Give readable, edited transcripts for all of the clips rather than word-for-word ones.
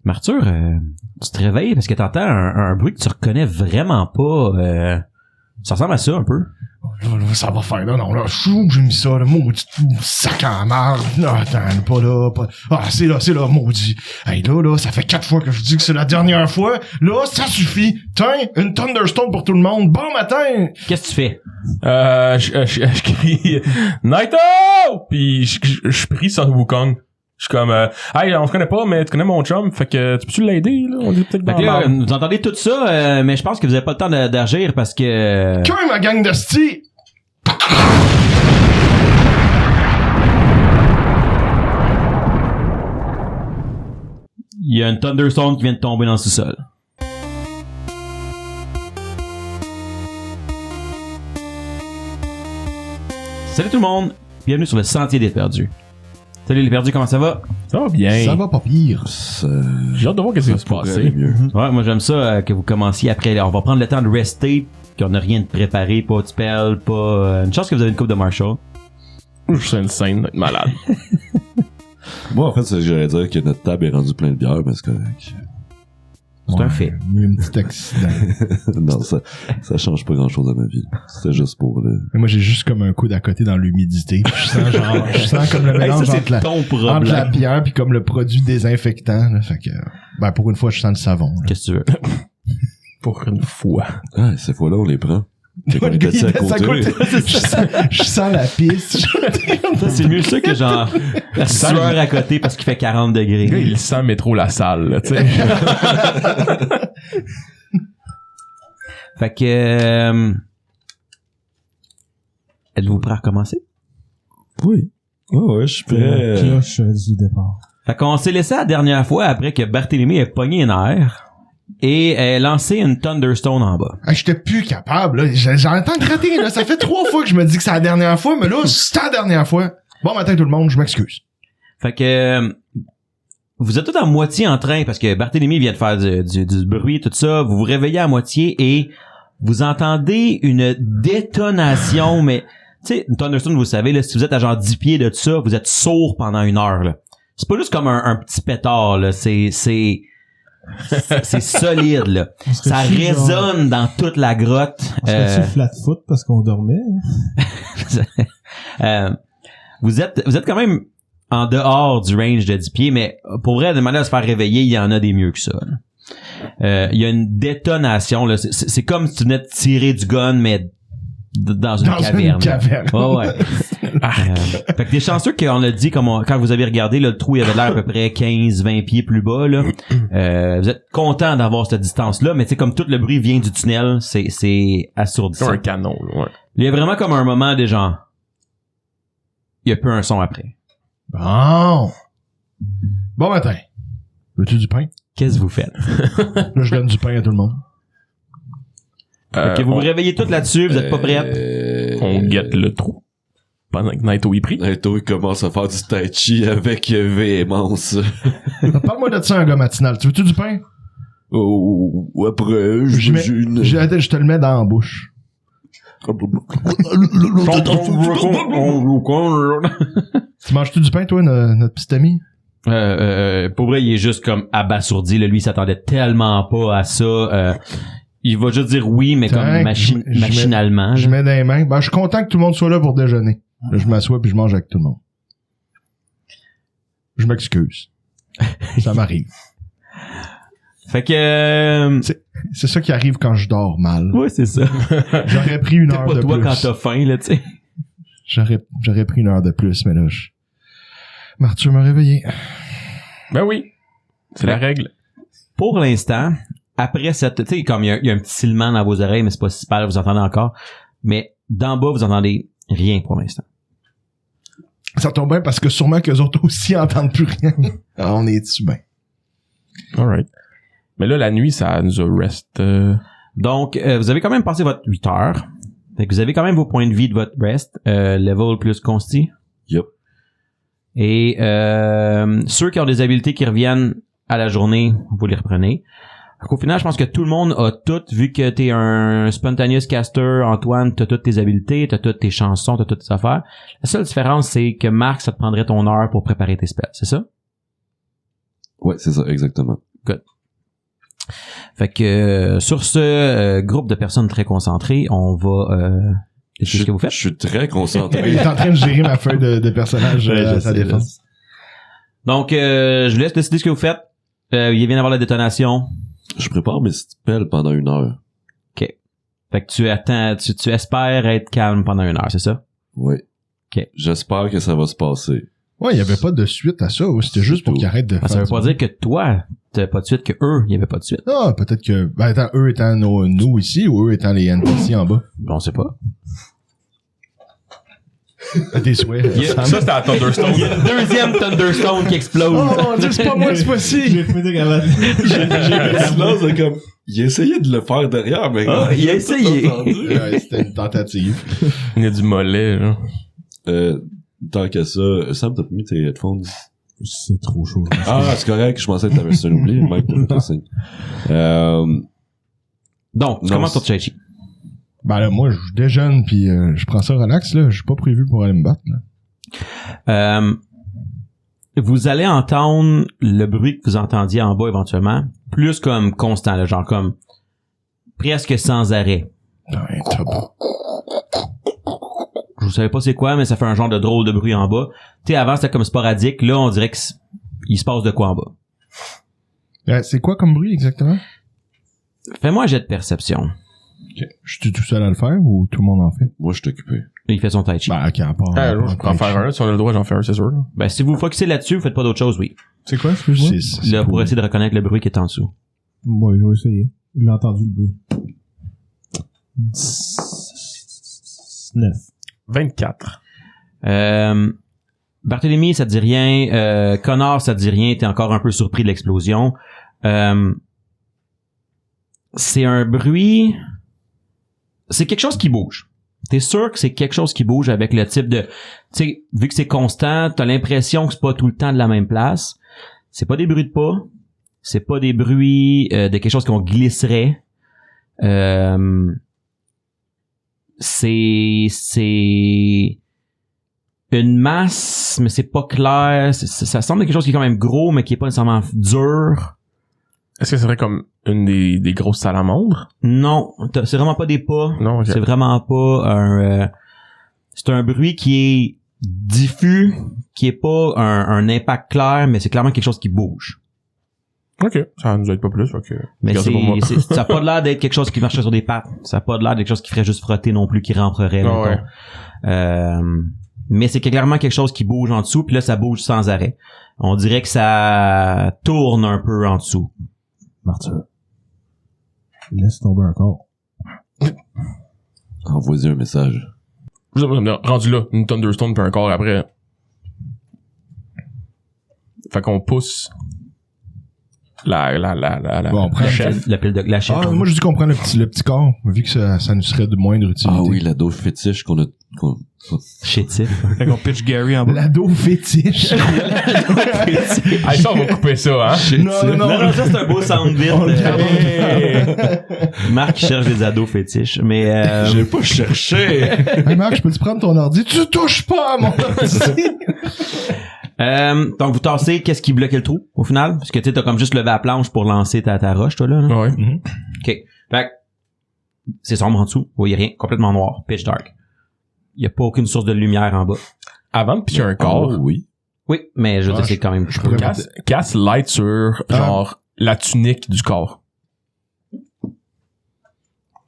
Marthur, tu te réveilles parce que t'entends un bruit que tu reconnais vraiment pas. Ça ressemble à ça un peu. Là, ça va faire là, non, là, chou, j'ai mis ça, là, maudit sac en marde. Non, attends, pas là, pas... Ah, c'est là, maudit. Hey, là, ça fait 4 fois que je dis que c'est la dernière fois. Là, ça suffit. Tiens, une Thunderstone pour tout le monde. Bon matin! Qu'est-ce que tu fais? Je crie Naito! Puis je prie sur Wukong. Je suis comme hey, on se connaît pas, mais tu connais mon chum, fait que tu peux-tu l'aider, là? On est peut-être dans Là, vous entendez tout ça, mais je pense que vous avez pas le temps d'agir parce que... Qu'un, ma gang de sti! Il y a une Thunderstone qui vient de tomber dans le sous-sol. Salut tout le monde, bienvenue sur le Sentier des Perdus. Salut les perdus, comment ça va? Ça va bien. Ça va pas pire. J'ai hâte de voir qu'est-ce qui va se passer. Ouais, moi j'aime ça que vous commenciez après. On va prendre le temps de rester, qu'on n'a rien de préparé, pas de spell, pas... Une chance que vous avez une coupe de Marshall. Je suis une scène d'être malade. Moi, en fait, c'est ce que j'allais dire, que notre table est rendue pleine de bière, parce que... C'est un fait. Il y a eu un petit accident. non, ça change pas grand-chose à ma vie. C'était juste pour le... Mais moi, j'ai juste comme un coude à côté dans l'humidité. Je sens comme le mélange ça, entre la bière puis comme le produit désinfectant. Là. Fait que, ben, pour une fois, je sens le savon. Là. Qu'est-ce que tu veux? Pour une fois. Ah, ces fois-là, on les prend. Fait qu'on Le était gars, assis à côté. je sens la piste. Ça, c'est mieux ça que genre la sueur à côté parce qu'il fait 40 degrés. Le gars, il sent métro la salle, là, tu sais. Fait que... êtes-vous prêts à recommencer? Oui. Ouais, je suis prêt. Cloche du départ. Fait qu'on s'est laissé la dernière fois après que Barthélemy ait pogné un air et ait lancé une Thunderstone en bas. Ah, j'étais plus capable, là. J'entends gratter, là. Ça fait 3 fois que je me dis que c'est la dernière fois, mais là, c'est la dernière fois. Bon matin tout le monde, je m'excuse. Fait que... vous êtes tous à moitié en train parce que Barthélemy vient de faire du bruit, tout ça. Vous vous réveillez à moitié et vous entendez une détonation, mais... Tu sais, une Thunderstone, vous savez, là, si vous êtes à genre 10 pieds de ça, vous êtes sourd pendant 1 heure, là. C'est pas juste comme un petit pétard, là. C'est solide, là. Ça résonne dans toute la grotte. Serais-tu flat foot parce qu'on dormait? Vous êtes quand même en dehors du range de 10 pieds, mais pour vrai, de manière à se faire réveiller, il y en a des mieux que ça. Il y a une détonation, là. C'est comme si tu venais de tirer du gun, mais dans une caverne. Ouais. Fait que t'es chanceux qu'on a dit, quand vous avez regardé, là, le trou, il avait l'air à peu près 15-20 pieds plus bas, là. Vous êtes content d'avoir cette distance-là, mais tu sais, comme tout le bruit vient du tunnel, c'est assourdissant. C'est un canon, là, ouais. Il y a vraiment comme un moment des gens. Il y a peu un son après. Bon matin. Veux-tu du pain? Qu'est-ce que vous faites? Là, je donne du pain à tout le monde. Vous vous réveillez tout là-dessus, vous êtes pas prêts? On guette le trou. Pendant que Naito y prie. Naito, il commence à faire du tai chi avec véhémence. Parle-moi de ça, un gars matinal. Tu veux-tu du pain? Oh, après, je te le mets dans la bouche. Tu manges-tu du pain, toi, notre petit ami? Pour vrai, il est juste comme abasourdi, là. Lui, il s'attendait tellement pas à ça. Il va juste dire oui, mais comme machinalement. Je mets dans les mains. Ben, je suis content que tout le monde soit là pour déjeuner. Là, je m'assois puis je mange avec tout le monde. Je m'excuse. Ça m'arrive. Fait que... C'est ça qui arrive quand je dors mal. Ouais, c'est ça. J'aurais pris 1 heure de plus. C'est pas toi quand t'as faim, là, tu sais. J'aurais pris 1 heure de plus, mais là, Marthur m'a réveillé. Ben oui. C'est la règle. Pour l'instant, après cette... Tu sais, comme il y a un petit silement dans vos oreilles, mais c'est pas si super, vous entendez encore. Mais d'en bas, vous entendez rien pour l'instant. Ça tombe bien parce que sûrement qu'eux autres aussi entendent plus rien. Alors, on est-tu bien? Alright. Mais là, la nuit, ça nous a rest. Donc, vous avez quand même passé votre 8 heures. Fait que vous avez quand même vos points de vie de votre rest. Level plus consti. Yep. Et ceux qui ont des habiletés qui reviennent à la journée, vous les reprenez. Donc, au final, je pense que tout le monde a tout, vu que t'es un spontaneous caster, Antoine, t'as toutes tes habiletés, t'as toutes tes chansons, t'as toutes tes affaires. La seule différence, c'est que Marc, ça te prendrait ton heure pour préparer tes spells, c'est ça? Ouais, c'est ça, exactement. Fait que sur ce groupe de personnes très concentrées, on va qu'est-ce que vous faites? Je suis très concentré. Il est en train de gérer ma feuille de personnage à sa défense. Donc je vous laisse décider ce que vous faites. Il vient d'avoir la détonation. Je prépare mes spells pendant 1 heure. Fait que tu attends, tu espères être calme pendant 1 heure, c'est ça? Oui. OK. J'espère que ça va se passer. Ouais, il y avait pas de suite à ça, ou c'était juste pour qu'ils arrêtent de faire. Ça veut pas dire que toi, t'as pas de suite, que eux, il y avait pas de suite. Ah, peut-être que, ben, attends, eux étant nous ici, ou eux étant les NPC en bas. On sait pas. Des souhaits. Ça, c'était à Thunderstone. Il y a une deuxième Thunderstone qui explose. Oh mon dieu, c'est pas moi ce fois-ci! J'ai fait des gavanes. Sinon, c'est comme, il a essayé de le faire derrière, mais Il a essayé. Ouais, c'était une tentative. Il y a du mollet, là. Tant que ça, Sam, t'as pas mis tes headphones? C'est trop chaud. Ah, c'est correct, je pensais que t'avais ça oublié, Mike, t'as fait un signe. Donc, tu Non, commences sur Chachi. Ben là, moi, je déjeune pis je prends ça relax, là. Je suis pas prévu pour aller me battre, là. Vous allez entendre le bruit que vous entendiez en bas éventuellement, plus comme constant, là, genre comme presque sans arrêt. Ouais, top. Je savais pas c'est quoi, mais ça fait un genre de drôle de bruit en bas. Tu sais, avant c'était comme sporadique, là on dirait que il se passe de quoi en bas. C'est quoi comme bruit, exactement? Fais-moi un jet de perception. Okay. Je suis tout seul à le faire, ou tout le monde en fait? Moi, je suis occupé. Il fait son tai chi. Ben, ok, à part. Je peux en faire un, si on a le droit, j'en fais un, c'est sûr, là. Ben si vous vous focussez là-dessus, vous faites pas d'autre chose, oui. C'est quoi, excuse-moi? Là, pour essayer de reconnaître le bruit qui est en dessous. Ouais, je vais essayer. J'ai entendu le bruit. 9. 24. Barthélemy, ça te dit rien. Connor, ça te dit rien. T'es encore un peu surpris de l'explosion. C'est un bruit... C'est quelque chose qui bouge. T'es sûr que c'est quelque chose qui bouge avec le type de... Tu sais, vu que c'est constant, t'as l'impression que c'est pas tout le temps de la même place. C'est pas des bruits de pas. C'est pas des bruits de quelque chose qu'on glisserait. C'est une masse, mais c'est pas clair. Ça semble quelque chose qui est quand même gros, mais qui est pas nécessairement dur. Est-ce que c'est vrai comme une des grosses salamandres? Non, c'est vraiment pas des pas. Non, ok. C'est vraiment pas un... c'est un bruit qui est diffus, qui est pas un impact clair, mais c'est clairement quelque chose qui bouge. Ok, ça nous aide pas plus, ok. Mais Garde ça pour moi. ça a pas l'air d'être quelque chose qui marcherait sur des pattes. Ça a pas l'air d'être quelque chose qui ferait juste frotter non plus, qui rentrerait. Ah mettons. Mais c'est clairement quelque chose qui bouge en dessous, puis là, ça bouge sans arrêt. On dirait que ça tourne un peu en dessous. Martyr. Laisse tomber un corps. Envoyez un message. Rendu là, une Thunderstone puis un corps après. Fait qu'on pousse Bon, on prend La chaîne, la pile de la chaîne. Ah, moi, je dis qu'on prend le petit corps, vu que ça nous serait de moindre utilité. Ah oui, la dose fétiche qu'on a... Chétif. Fait qu'on pitch Gary en bas. L'ado fétiche. Hey, ça, on va couper ça, hein? Non, ça c'est un beau sound bit. Marc cherche des ados fétiches, mais J'ai pas cherché! Hey Marc, je peux-tu prendre ton ordi? Tu touches pas à mon ordi! donc vous tassez, qu'est-ce qui bloquait le trou au final? Parce que tu sais, t'as comme juste levé la planche pour lancer ta roche, toi là. Ouais. OK. Fait que c'est sombre en dessous, vous voyez rien, complètement noir, pitch dark. Il y a pas aucune source de lumière en bas. Avant de pitcher un corps, Oh, oui. Oui, mais je veux dire, c'est quand même... casse light sur, genre, la tunique du corps.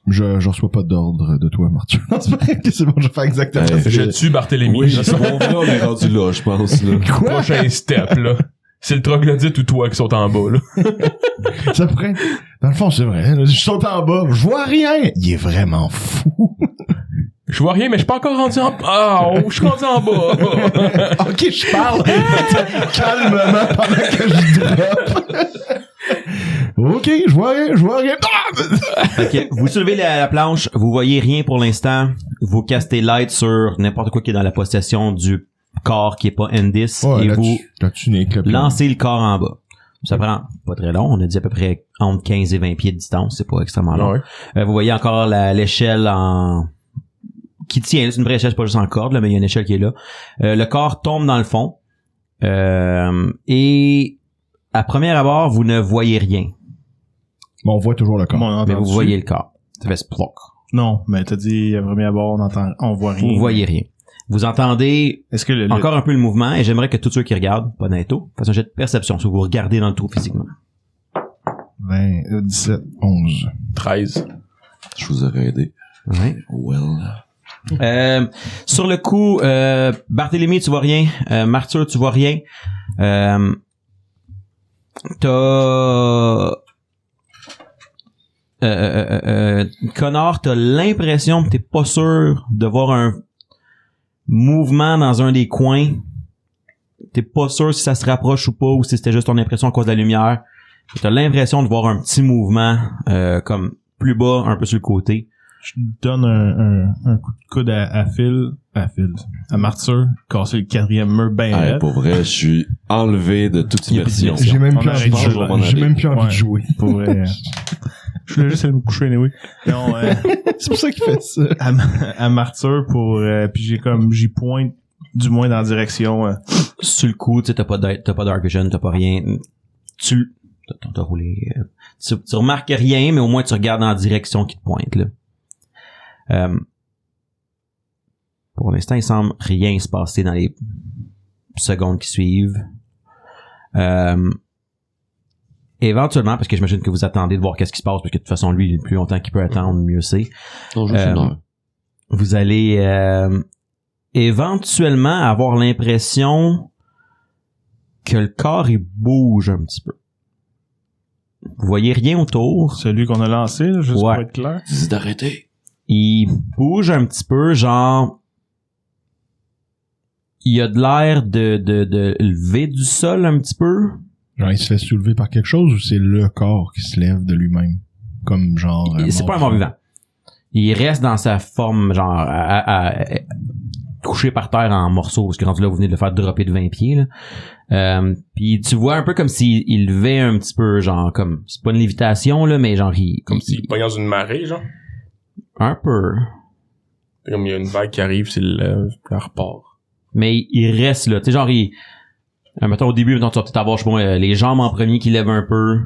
Je reçois pas d'ordre de toi, Martin. Non, c'est pas vrai que c'est bon, je vais faire exactement ça. Je tue Barthélemy. Oui, c'est bon, là, on est rendu là, je pense, là. Quoi? Prochain step, là. C'est le troglodyte ou toi qui sont en bas, là. Ça pourrait... Dans le fond, c'est vrai. Là, je saute en bas, je vois rien. Il est vraiment fou. Je vois rien, mais je suis pas encore rendu en... Ah, oh, je suis rendu en bas. Ok, je parle calmement pendant que je drop. Ok, je vois rien. Ah! Ok, vous soulevez la planche, vous voyez rien pour l'instant, vous castez light sur n'importe quoi qui est dans la possession du corps qui est pas Endis, Ouais, et vous la tunique, là, lancez le corps en bas. Ça prend pas très long, on a dit à peu près entre 15 et 20 pieds de distance, c'est pas extrêmement long. Ouais. Vous voyez encore l'échelle qui tient, c'est une vraie échelle, c'est pas juste en corde, là, mais il y a une échelle qui est là. Le corps tombe dans le fond, et à première abord, vous ne voyez rien, Bon, on voit toujours le corps. Bon, on mais entend vous voyez le corps. Ça fait sploc. Non, mais t'as dit, à premier abord, on voit rien. Vous voyez rien. Vous entendez Est-ce que le encore un peu le mouvement, et j'aimerais que tous ceux qui regardent, pas netto, fassent un jet de perception, si vous regardez dans le trou physiquement. 20, 17, 11. 13. Je vous aurais aidé. Ouais. Well. Sur le coup, Barthélemy, tu vois rien. Martyr, tu vois rien. Connor, t'as l'impression que t'es pas sûr de voir un mouvement dans un des coins. T'es pas sûr si ça se rapproche ou pas, ou si c'était juste ton impression à cause de la lumière. T'as l'impression de voir un petit mouvement comme plus bas, un peu sur le côté. Je donne un coup de coude à Martyr, casser le 4e mur ben Hey, raide. pour vrai, je suis enlevé de toute Il y a plus immersion. d'immersion. J'ai même On plus arrête envie de de jouer. jouer. J'ai même plus envie Ouais. de jouer. Pour vrai. Je voulais juste aller me coucher, anyway. Non, C'est pour ça qu'il fait ça. à Martyr pour, puis j'y pointe, du moins dans la direction, Sur le coup, tu sais, t'as pas Dark Vision, t'as pas rien. T'as roulé. Tu remarques rien, mais au moins tu regardes dans la direction qui te pointe, là. Pour l'instant, il semble rien se passer dans les secondes qui suivent. Éventuellement, parce que j'imagine que vous attendez de voir qu'est-ce qui se passe, parce que de toute façon, lui, le plus longtemps qu'il peut attendre, mieux c'est. Non, juste une heure. Vous allez éventuellement avoir l'impression que le corps, il bouge un petit peu. Vous voyez rien autour. celui qu'on a lancé, là, juste Ouais. pour être clair. Dis d'arrêter. Il bouge un petit peu, genre... Il a de l'air de lever du sol un petit peu. Genre, il se fait soulever par quelque chose ou c'est le corps qui se lève de lui-même? Comme genre... C'est pas un mort vivant. Il reste dans sa forme, genre, couché par terre en morceaux, parce que rendu là, vous venez de le faire dropper de 20 pieds, là. Puis tu vois un peu comme s'il levait un petit peu, genre, comme... C'est pas une lévitation, là, mais genre, Comme s'il pogne dans une marée, genre. un peu... Comme il y a une vague qui arrive, c'est le repart. Mais il reste là. Tu sais, genre, mettons, au début, mettons, tu vas peut-être avoir, je sais pas, les jambes en premier qui lèvent un peu.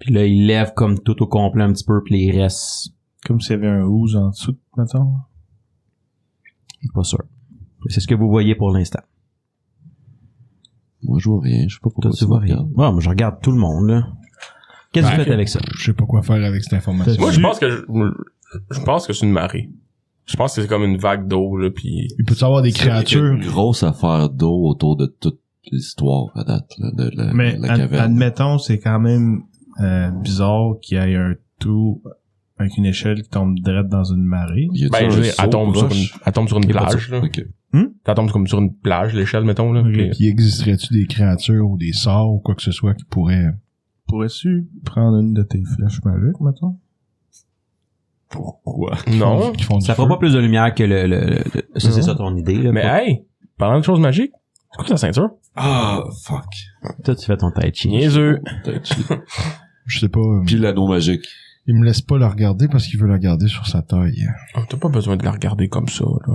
Puis là, il lève comme tout au complet un petit peu, puis il reste... Comme s'il y avait un ooze en dessous, mettons. Pas sûr. C'est ce que vous voyez pour l'instant. Moi, je vois rien. Je sais pas pourquoi Toi, tu vois rien. regardes. Ouais, moi, je regarde tout le monde, là. Qu'est-ce que vous faites avec ça? Je sais pas quoi faire avec cette information. Moi, je pense que c'est une marée. Je pense que c'est comme une vague d'eau, là, pis... Il peut y avoir des Il y a créatures... une grosse affaire d'eau autour de toute l'histoire à date, là, de Mais la caverne. admettons, c'est quand même bizarre qu'il y ait un tout avec une échelle qui tombe direct dans une marée. Y a-tu Ben, un je veux dire, saut elle tombe proche? sur une Il y a pas de plage, là. Ok. Elle tombe comme sur une plage, l'échelle, mettons, là. Puis- Qui existerait-tu des créatures ou des sorts ou quoi que ce soit qui pourraient... Pourrais-tu prendre une de tes flèches magiques, mettons? Pourquoi? Non. Qui font du Ça fera feu. pas plus de lumière que ça, c'est ça ton idée, là. Mais Pas- hey, parlant de choses magiques, c'est quoi ta ceinture? Ah, fuck. Toi, tu fais ton tai chi. Niaiseux. Je sais pas. Puis l'anneau magique. Il me laisse pas le regarder parce qu'il veut le regarder sur sa taille. Oh, t'as pas besoin de la regarder comme ça, là.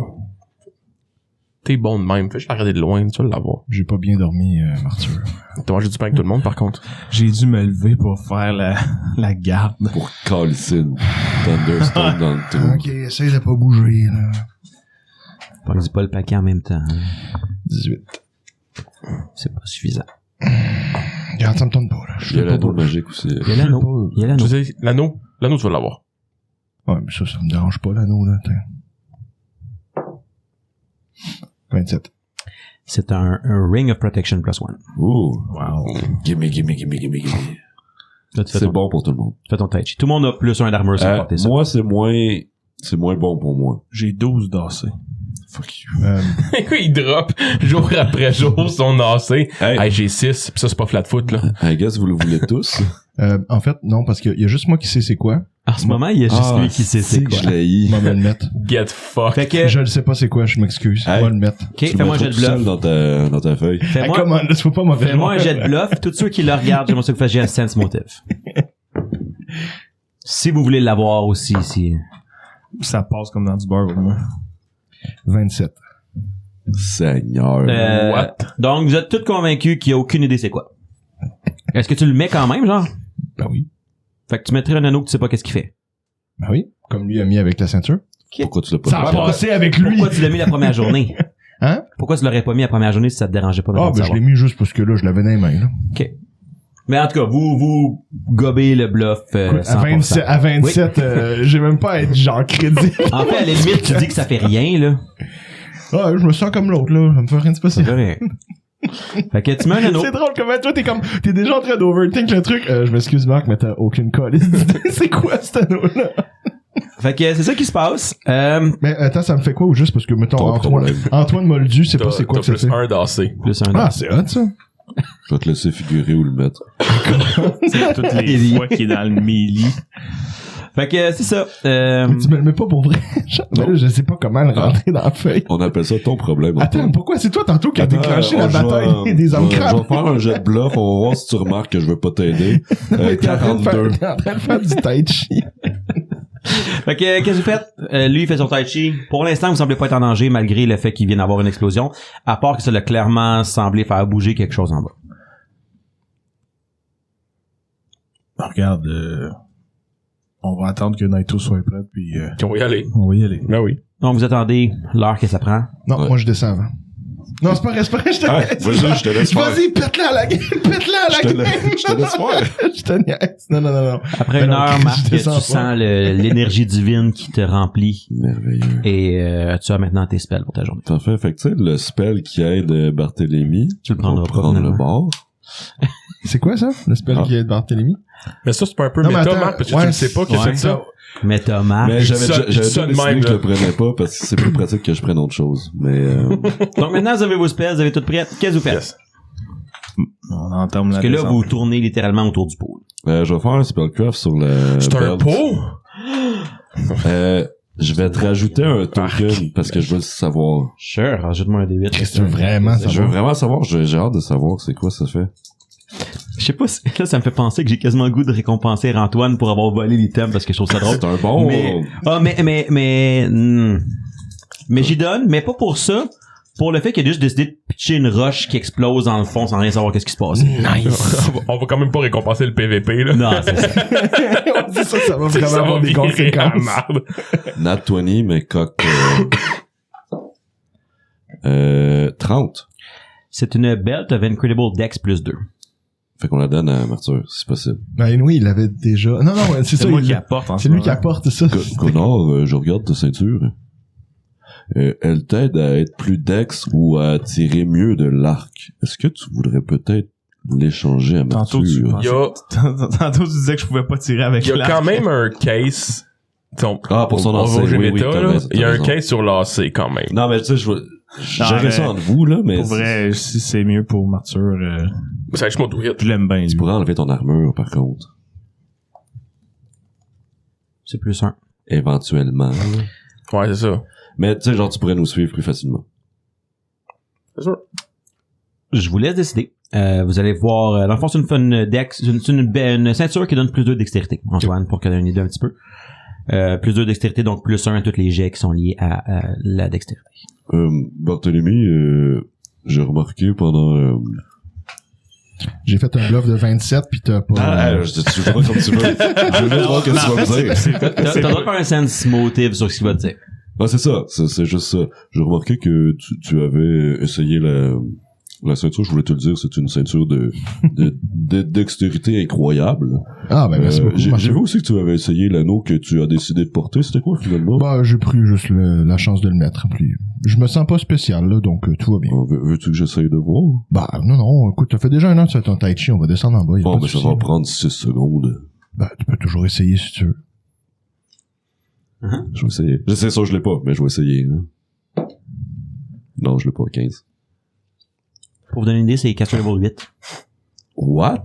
T'es bon de même. Fais juste la regarder de loin, tu vas l'avoir. J'ai pas bien dormi, Martyr. T'as mangé du pain avec tout le monde, par contre. J'ai dû me lever pour faire la garde. Pour calisser une thunderstorm dans le trou. Ok, essaye de pas bouger, là. Pas pas le paquet en même temps. Hein. 18. C'est pas suffisant. Regarde, ça me tombe pas, là. Je Il y a fais pas l'anneau beau. magique aussi. Il y a l'anneau. Il y a l'anneau. Je sais, l'anneau, tu vas l'avoir. Ouais, mais ça me dérange pas, l'anneau, là. Tiens. 27. C'est un Ring of Protection +1. Ouh. Wow. Gimme. Là, tu fais C'est ton, bon pour tout le monde. tu fais ton tai chi. Tout le monde a plus un d'armure sans porter ça. Moi, c'est moins bon pour moi. J'ai 12 d'AC. Fuck you. Écoute, il drop jour après jour son AC. Hey. Hey, j'ai 6, pis ça, c'est pas flat foot, là. I guess vous le voulez tous. En fait, non, parce qu'il y a juste moi qui sais c'est quoi. En ce moment, il y a juste lui qui sait c'est quoi. Je l'ai On va le mettre. Get fucked. Fait que, Je le sais pas c'est quoi, je m'excuse. Hey. On va le mettre. ok, Tu le fais-moi un mets jet tout de seul bluff. dans ta feuille. Hey, comment, là, tu peux pas mauvais. Fais-moi un jet de bluff. Tous ceux qui le regardent, j'aimerais ça que vous fassiez un sense motive. Si vous voulez l'avoir aussi, si. Ça passe comme dans du beurre pour moi. 27. Seigneur. What? Donc, vous êtes tous convaincus qu'il n'y a aucune idée c'est quoi. Est-ce que tu le mets quand même, genre? Ben oui. Fait que tu mettrais un anneau que tu sais pas qu'est-ce qu'il fait. Ben oui. Comme lui a mis avec la ceinture. Pourquoi tu l'as pas Ça a fait? passé avec lui. Pourquoi tu l'as mis la première journée? Hein? Pourquoi tu l'aurais pas mis la première journée si ça te dérangeait pas? Ah, de ben je savoir? l'ai mis juste parce que là, je l'avais dans les mains, là. OK. Mais en tout cas, vous gobez le bluff, Écoute, 100%. à 27, j'ai même pas à être genre crédible. En fait, à la limite, tu dis que ça fait rien, là. Ah, je me sens comme l'autre, là. Ça me fait rien de Ça spécial. fait rien. Fait que tu mets un anneau. C'est drôle comment toi t'es déjà en train d'overthink le truc. Je m'excuse Marc, mais t'as aucune colise d'idée. C'est quoi cet anneau-là? Fait que c'est ça qui se passe. Mais attends, ça me fait quoi ou juste parce que mettons Ton problème. Antoine Moldu, c'est pas c'est quoi T'as que c'est. plus un d'AC. Plus un Ah, c'est hot ça. Je vais te laisser figurer où le mettre. C'est toutes les fois qu'il est dans le melee. Fait que c'est ça. Mais tu me le mets pas pour vrai. Mais là, je sais pas comment le rentrer dans la feuille. On appelle ça ton problème. Attends, Antoine. pourquoi c'est toi tantôt qui a déclenché la Je vais- bataille des hommes je vais crabes? faire un jet de bluff, on va voir si tu remarques que je veux pas t'aider. T'es en train de 42. faire- t'es en train de faire du tai chi. Fait que, qu'est-ce que vous faites? Lui, il fait son tai chi. Pour l'instant, vous semblez pas être en danger, malgré le fait qu'il vienne d'avoir une explosion. À part que ça l'a clairement semblé faire bouger quelque chose en bas. Regarde, on va attendre que Naito soit prêt, puis On va y aller. on va y aller. Ben oui. Donc, vous attendez l'heure que ça prend. Non, Ouais. moi je descends avant. Non, c'est pas vrai, je te Ah, niaise. vas-y, je te laisse faire. Vas-y, pète-la à la game, pète-la à la Je te game. je te laisse faire. Je te niaise. Non. Après Mais une non, heure, je Marc, tu descends pas. sens l'énergie divine qui te remplit. Merveilleux. Et tu as maintenant tes spells pour ta journée. Parfait. Fait que tu sais, le spell qui aide Barthélemy, Tu le on va prendras pas, prendre le finalement. bord. C'est quoi ça? Le spell Ah. qui est de Barthélemy? Mais ça, c'est pas un peu Non, mais méta, attends, Marc, parce que ouais, tu ne sais pas que ouais. c'est ça. Mais Thomas. Mais j'avais ça- déjà ça de décidé même, que je là. le prenais pas parce que c'est plus pratique que je prenne autre chose. Mais Donc maintenant, vous avez vos spells, vous avez tout prêt. Qu'est-ce que vous faites? Yes. On entame la Parce que là, descente. vous tournez littéralement autour du pôle. je vais faire un spellcraft sur le C'est un belt. pot? Je vais te rajouter un token parce que je veux le savoir. Sure, rajoute-moi un D8. Qu'est-ce que tu veux vraiment Je veux savoir? vraiment savoir, j'ai hâte de savoir c'est quoi ça fait. Je sais pas si, là, ça me fait penser que j'ai quasiment le goût de récompenser Antoine pour avoir volé l'item parce que je trouve ça drôle. C'est un bon... Mais j'y donne, mais pas pour ça. Pour le fait qu'il a juste décidé de pitcher une roche qui explose dans le fond sans rien savoir qu'est-ce qui se passe. Nice. On va quand même pas récompenser le PVP, là. Non, c'est ça. On dit ça va Ça vraiment va avoir des virer à conséquences. marde. Nat 20, mais coq... 30. C'est une belt of Incredible Dex plus 2. Fait qu'on la donne à Martyr, si possible. Ben oui, il l'avait déjà. Non, c'est ça. C'est moi il- qui apporte en C'est ce lui qui moment. apporte ça. Connor, je regarde ta ceinture. Elle t'aide à être plus dex ou à tirer mieux de l'arc. Est-ce que tu voudrais peut-être l'échanger à Tantôt, Martyr? Il y a, Tantôt, tu disais que je pouvais pas tirer avec il y a l'arc. quand même un case. Ah, pour son on AC, va au oui, méta, t'as là. raison, Il y a t'as un raison. case sur l'AC quand même. Non, mais tu sais, j'aurais mais ça entre vous, là, mais Pour vrai, si c'est mieux pour Martyr, Ça, je m'en douille. je l'aime bien, tu lui. pourrais enlever ton armure, par contre. C'est plus 1. Éventuellement. Ouais, c'est ça. Mais tu sais, genre, tu pourrais nous suivre plus facilement. C'est sûr. Je vous laisse décider. Vous allez voir, dans le fond, c'est une dex, c'est une ceinture qui donne plus 2 dextérité, Antoine, pour qu'elle ait une idée un petit peu. Plus 2 dextérité, donc plus 1 à tous les jets qui sont liés à la dextérité. Barthélemy, j'ai remarqué pendant... J'ai fait un bluff de 27 pis t'as pas... tu feras comme tu veux. Je veux juste voir ce que tu vas me dire. T'as le droit de faire un sense motive sur ce qu'il va te dire. Ah, c'est ça. C'est juste ça. J'ai remarqué que tu avais essayé la ceinture, je voulais te le dire, c'est une ceinture de dextérité incroyable. Ah, ben merci beaucoup. J'ai vu aussi que tu avais essayé l'anneau que tu as décidé de porter. C'était quoi, finalement? Bah, j'ai pris juste la chance de le mettre. Puis, je me sens pas spécial, là, donc tout va bien. Veux-tu que j'essaye de voir? Bah, non, écoute, t'as fait déjà un an sur ton tai chi, on va descendre en bas. Y a Bon, pas de ben, ça souci. va prendre 6 secondes. Bah, tu peux toujours essayer si tu veux. Je vais essayer. Je sais ça, je l'ai pas, mais je vais essayer. Hein. Non, je l'ai pas, 15. Pour vous donner une idée, c'est caster level 8. What?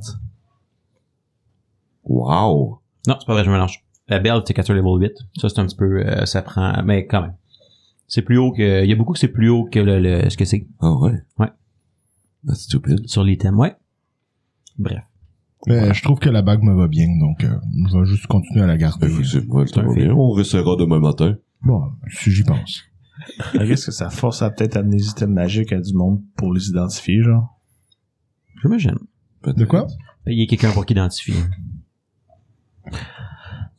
Wow! Non, c'est pas vrai, je me mélange. La belt, c'est caster level 8. Ça, c'est un petit peu, ça prend, mais quand même. C'est plus haut que, il y a beaucoup que c'est plus haut que ce que c'est. Ah ouais? Ouais. That's stupid. Sur l'item, ouais. Bref. Mais je trouve que la bague me va bien, donc je vais juste continuer à la garder. Effectivement, ça un va fait. bien. On réessayera demain matin. Bon, si j'y pense. Est-ce que ça force à peut-être amener des items magiques à du monde pour les identifier, genre? J'imagine. De quoi? Payer quelqu'un pour qu'il identifie.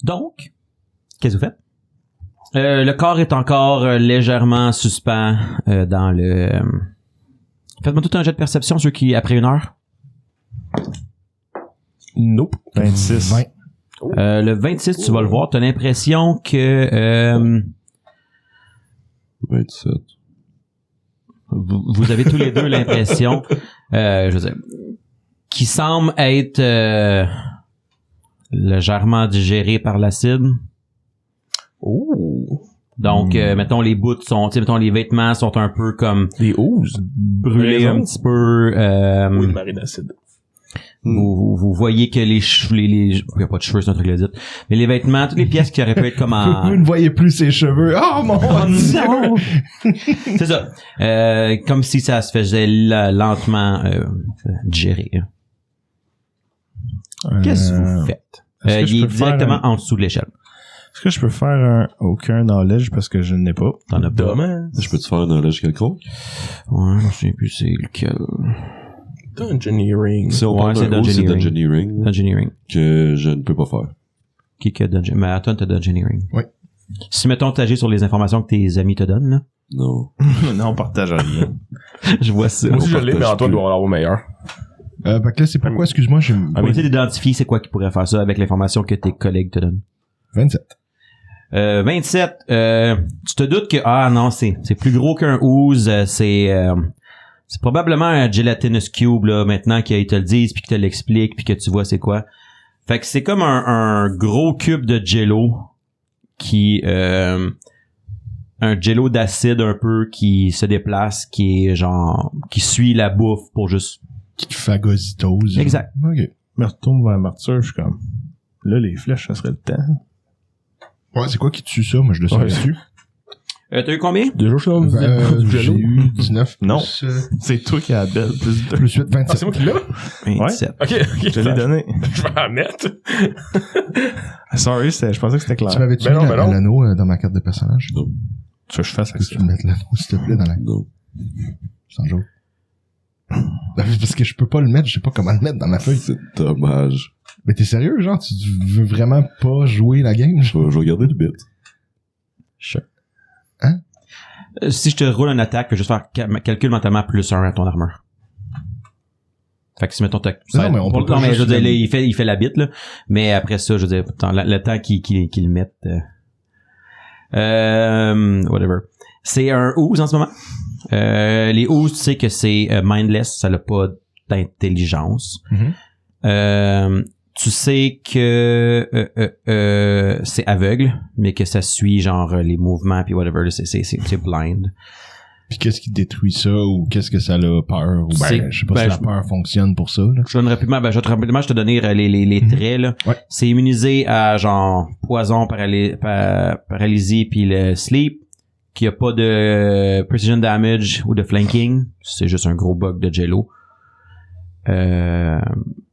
Donc, qu'est-ce que vous faites? Le corps est encore légèrement suspens dans le... Faites-moi tout un jet de perception, ceux qui, après 1 heure. Nope. 26. 20. Le 26, tu vas le voir. T'as l'impression que... 27. vous avez tous les deux l'impression, je veux dire, qui semble être légèrement digéré par l'acide. Oh. Donc, mettons, les bouts sont, tu sais, mettons, les vêtements sont un peu comme Des oozes. brûlés un petit peu. Oui, une marée d'acide. Vous voyez que les cheveux, il y a pas de cheveux, c'est un truc là dit. Mais les vêtements, toutes les pièces qui auraient pu être comme en... Vous ne voyez plus ses cheveux. Oh mon Dieu! non! C'est ça. Comme si ça se faisait lentement digérer. Qu'est-ce que vous faites? est-ce que je Il est peux faire directement en dessous de l'échelle. Est-ce que je peux faire aucun knowledge parce que je ne l'ai pas? T'en as pas. Dommage. Je peux te faire un knowledge quelconque? Ouais, je sais plus c'est lequel. Dungeoneering. Si on Ouais, parle c'est d'un haut, c'est Dungeoneering. Dungeoneering, Engineering. que je ne peux pas faire. Qui que Dungeon? Mais attends, t'as Engineering. Oui. Si, mettons, t'agis sur les informations que tes amis te donnent, là. Non. Non, on partage rien. Je vois ça. Moi aussi, je l'ai, mais partage Antoine plus. doit avoir meilleur. Fait que là, c'est pourquoi, excuse-moi, j'ai Pour essayer d'identifier c'est quoi qui pourrait faire ça avec l'information que tes collègues te donnent. 27. 27, tu te doutes que, non, c'est plus gros qu'un ooze, c'est probablement un gelatinous cube, là, maintenant qu'ils te le disent, puis qu'ils te l'expliquent, puis que tu vois c'est quoi. Fait que c'est comme un gros cube de jello qui, un jello d'acide un peu qui se déplace, qui est genre, qui suit la bouffe pour juste... Petite phagocytose. Exact. OK. Je me retourne vers Martyr, je suis comme... Là, les flèches, ça serait le temps. Ouais, c'est quoi qui tue ça? Moi, je le sais Ouais. dessus. T'as eu combien? Déjà, je suis dans du J'ai jello. eu 19. Non. Plus, C'est toi qui as la belle, plus de... plus 8, 27. Ah, c'est moi qui l'ai? 27. Ok, ok. Je l'ai donné. Je vais en mettre. Sorry, je pensais que c'était clair. Tu m'avais-tu Ben mis non, ben non. l'anneau dans ma carte de personnage? Tu veux que je fasse avec Est-ce que ça? tu me mettes l'anneau, s'il te plaît, dans la... Non. Sans joke. Parce que je peux pas le mettre, je sais pas comment le mettre dans ma feuille. C'est dommage. Mais t'es sérieux, genre, tu veux vraiment pas jouer la game? Je vais regarder le bit. Sure. Si je te roule une attaque, je vais juste faire calcul mentalement plus 1 à ton armure. Fait que si mettons Non, mais on peut pas non, mais je veux juste dire, le- là, il fait la bite, là. Mais après ça, je veux dire, le temps qu'il le mette. Whatever. C'est un ooze en ce moment. Les oozes, tu sais que c'est mindless, ça n'a pas d'intelligence. Mhm. Tu sais que c'est aveugle, mais que ça suit genre les mouvements puis whatever, là, c'est blind. Puis qu'est-ce qui détruit ça, ou qu'est-ce que ça a peur, ou C'est- ben, je sais pas ben, si la peur fonctionne pour ça, là. Je donne rapidement, je vais te donner les traits, là. Ouais. C'est immunisé à genre poison, paralysie puis le sleep, qui a pas de precision damage ou de flanking. C'est juste un gros bug de jello.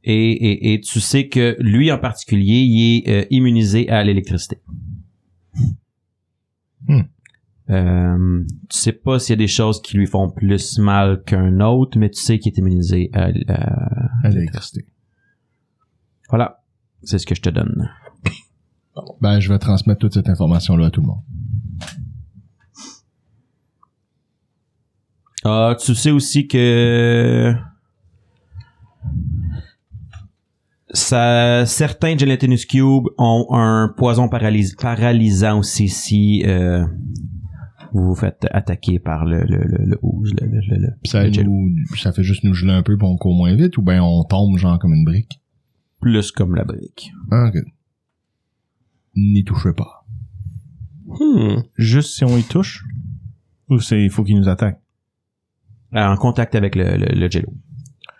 Et tu sais que lui en particulier, il est immunisé à l'électricité. Tu sais pas s'il y a des choses qui lui font plus mal qu'un autre, mais tu sais qu'il est immunisé à l'électricité. Voilà. C'est ce que je te donne. Ben, je vais transmettre toute cette information-là à tout le monde. Tu sais aussi que certains Gelatinous Cube ont un poison paralysant aussi si vous vous faites attaquer par le ooze, Pis ça, le jello. ça fait juste nous geler un peu pour on court moins vite, ou ben on tombe genre comme une brique? Plus comme la brique. Ah, ok. N'y touchez pas. Juste si on y touche? Ou il faut qu'il nous attaque? En contact avec le jello.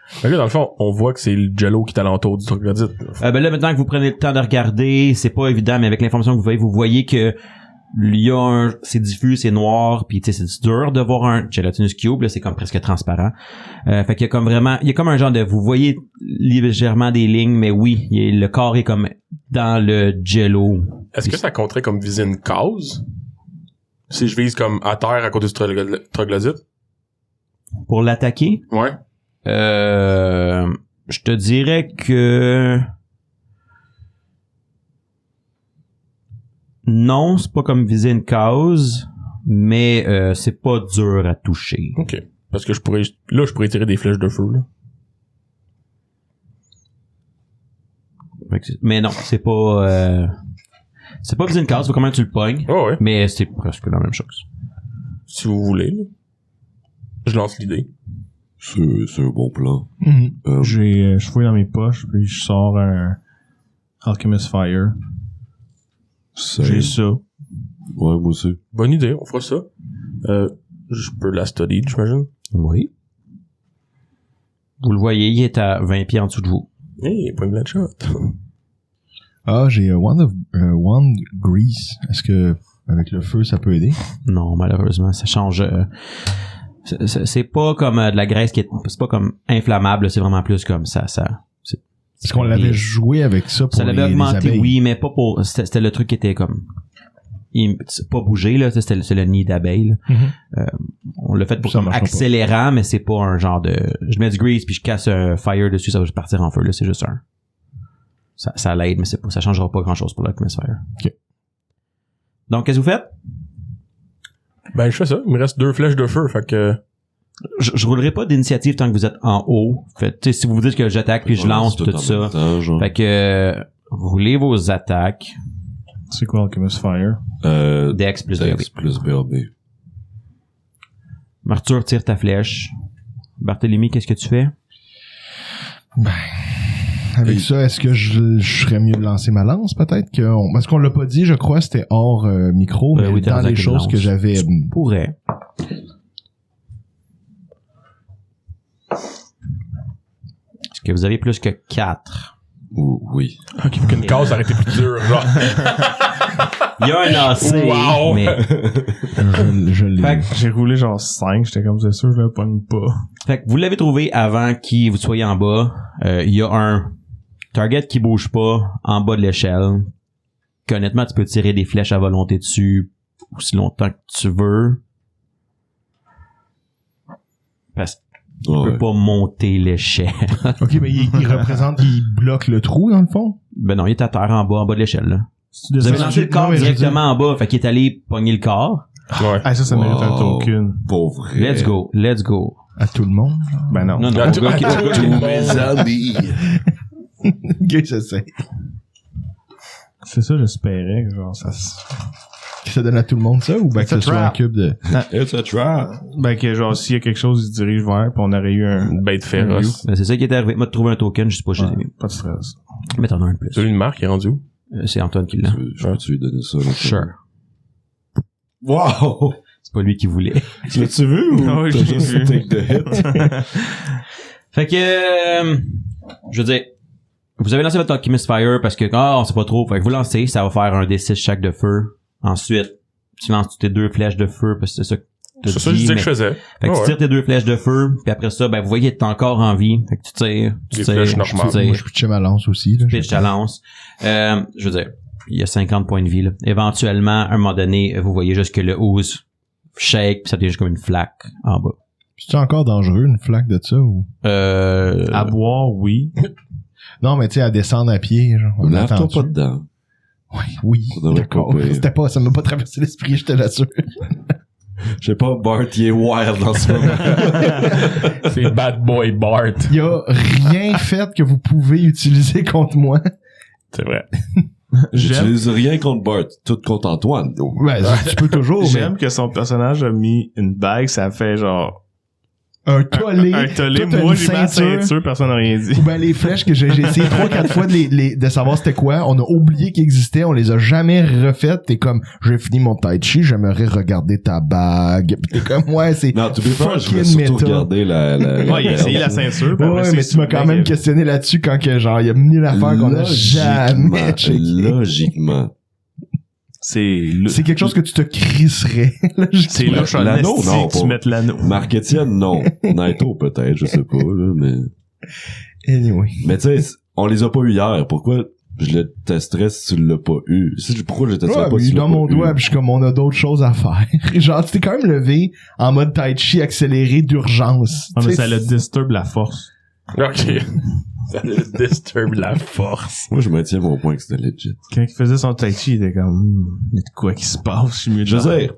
Fait que là, dans le fond, on voit que c'est le jello qui est alentour du troglodyte. Ben là, maintenant que vous prenez le temps de regarder, c'est pas évident, mais avec l'information que vous voyez que il y a c'est diffus, c'est noir, puis tu sais, c'est dur de voir un gelatinous cube, là, c'est comme presque transparent. Fait qu'il y a comme vraiment, il y a comme un genre de, vous voyez légèrement des lignes, mais oui, le corps est comme dans le jello. Est-ce que ça compterait comme viser une case? Si je vise comme à terre à côté du troglodyte? Pour l'attaquer, Ouais. Je te dirais que... Non, c'est pas comme viser une case, mais c'est pas dur à toucher. Ok. Parce que je pourrais tirer des flèches de feu, là. Mais non, c'est pas viser une case, faut comment tu le pognes, Oh ouais. mais c'est presque la même chose. Si vous voulez, là. Je lance l'idée. C'est un bon plan. Mhm. Je fouille dans mes poches, puis je sors un Alchemist Fire. J'ai ça. Ouais, moi aussi. Bonne idée, on fera ça. Je peux la study, j'imagine. Oui. Vous le voyez, il est à 20 pieds en dessous de vous. Hey, point de shot. Ah, j'ai Wand Grease. Est-ce que avec le feu, ça peut aider? Non, malheureusement, ça change. C'est pas comme de la graisse qui est, c'est pas comme inflammable, c'est vraiment plus comme ça. Est-ce qu'on l'avait joué avec ça pour ça l'avait les augmenté, abeilles? oui, mais pas pour. C'était le truc qui était comme. C'est pas bougé, là. C'est le nid d'abeille, là. Mhm. On l'a fait pour Ça comme marchera accélérant, mais c'est pas un genre de. Je mets du grease puis je casse un fire dessus, ça va juste partir en feu, là. C'est juste un. Ça l'aide, mais ça changera pas grand chose pour l'Alchemist Fire. Ok. Donc, qu'est-ce que vous faites? Ben, je fais ça. Il me reste 2 flèches de feu, fait que... Je roulerai pas d'initiative tant que vous êtes en haut. Fait, tu sais, si vous vous dites que j'attaque puis je lance tout ça. Fait que, roulez vos attaques. C'est quoi Alchemist Fire? Dex plus BRB. Dex plus BRB. Arthur, tire ta flèche. Barthélemy, qu'est-ce que tu fais? Ben, avec ça, est-ce que je serais mieux de lancer ma lance, peut-être? Parce qu'on l'a pas dit, je crois, c'était hors micro, mais oui, dans les choses que j'avais... Pourrais. Est-ce que vous avez plus que 4? Oui. Ok, fait qu'une case aurait été plus dure, genre. Il y a un AC, Wow. mais... je l'ai. Fait que, J'ai roulé genre 5, j'étais comme c'est sûr je le pogne pas. fait que vous l'avez trouvé avant que vous soyez en bas. Il y a un target qui bouge pas en bas de l'échelle. Qu'honnêtement, tu peux tirer des flèches à volonté dessus aussi longtemps que tu veux. Parce que tu peux pas monter l'échelle. OK, mais il représente, il bloque le trou, dans le fond? Ben non, il est à terre en bas de l'échelle, là. Si tu Vous avez descends- lancé le corps Non, mais je veux directement en bas, fait qu'il est allé pogner le corps. Ouais. Ah, ça mérite un Wow. token. Pour vrai. Let's go. À tout le monde? Ben non. Non, À au tout- gars à qui- tout- au gars qui- Mes amis. OK, je sais. C'est ça, j'espérais que genre ça Que ça donne à tout le monde, ça? Ou ben que It's a ce soit un trap. cube de... It's a trap. Ben que genre s'il y a quelque chose, il se dirige vers, puis on aurait eu un... Une bête féroce. Ben, c'est ça qui est arrivé. Moi, de trouver un token, je sais pas, je les ai mis. Pas de stress. Mais t'en as un de plus. Celui de Marc, il est rendu où? C'est Antoine qui l'a. Je peux-tu lui donner ça? Là, Sure. Wow! C'est pas lui qui voulait. Tu l'as-tu vu ou Ah oui, t'as j'ai juste vu. take the hit? Fait que, je veux dire, vous avez lancé votre Alchemist Fire parce que, on sait pas trop. Fait que vous lancez, ça va faire un D6 chaque de feu. Ensuite, tu lances tes 2 flèches de feu parce que c'est ça que t'as C'est ça que je dit, disais que mais- je faisais. Fait que tu Ouais. tires tes 2 flèches de feu, puis après ça, ben, vous voyez, t'es encore en vie. Fait que tu tires, Des flèches normales. Moi, je pitchais ma lance aussi, là. pitch ta lance. Je veux dire, il y a 50 points de vie, là. Éventuellement, à un moment donné, vous voyez juste que le ooze shake, puis ça devient juste comme une flaque en bas. C'est encore dangereux, une flaque de ça, ou... À boire, oui. Non, mais tu sais, à descendre à pied, genre. on Lave-toi attend-tu? pas dedans. Oui, Ça devrait d'accord. pas pire. C'était pas, ça m'a pas traversé l'esprit, j'étais là-dessus. Je sais pas, Bart, il est wild en ce moment. C'est Bad Boy Bart. Il y a rien fait que vous pouvez utiliser contre moi. C'est vrai. J'utilise rien contre Bart, tout contre Antoine. Ben, tu peux toujours, mais J'aime que son personnage a mis une bague, ça fait genre... un tollé. Un tollé, toute moi une j'ai ma ceinture, personne n'a rien dit. Ou ben les flèches que j'ai essayé 3-4 fois de savoir c'était quoi. On a oublié qu'ils existaient, on les a jamais refaites. T'es comme, j'ai fini mon tai chi, j'aimerais regarder ta bague. Pis t'es comme, ouais, c'est Non, tu peux pas, je vais fucking surtout méta. regarder la Ouais, il a essayé la ceinture, puis après, Ouais, c'est mais tu m'as quand même questionné là-dessus quand que genre, il y a mille affaires qu'on a jamais checké. Logiquement. C'est quelque chose que tu te crisserais. C'est là, je suis L'anneau, non, que tu pas. mettes l'anneau. Marc-Étienne, non. Naito, peut-être, je sais pas, là, mais... Anyway. Mais tu sais, on les a pas eu hier. Pourquoi je le testerais si tu l'as pas eu? Pourquoi je le testerais Ouais, pas mais si tu l'as dans pas mon eu? doigt, pis je suis comme, on a d'autres choses à faire. Genre, tu t'es quand même levé en mode tai chi accéléré d'urgence. Ah, mais Tu sais, ça le disturbe la force. Ok. Ça le disturbe la force. Moi, je maintiens mon point que c'était legit. Quand il faisait son tai chi, il était comme, il y a de quoi qui se passe, je suis mieux de Je là. veux dire,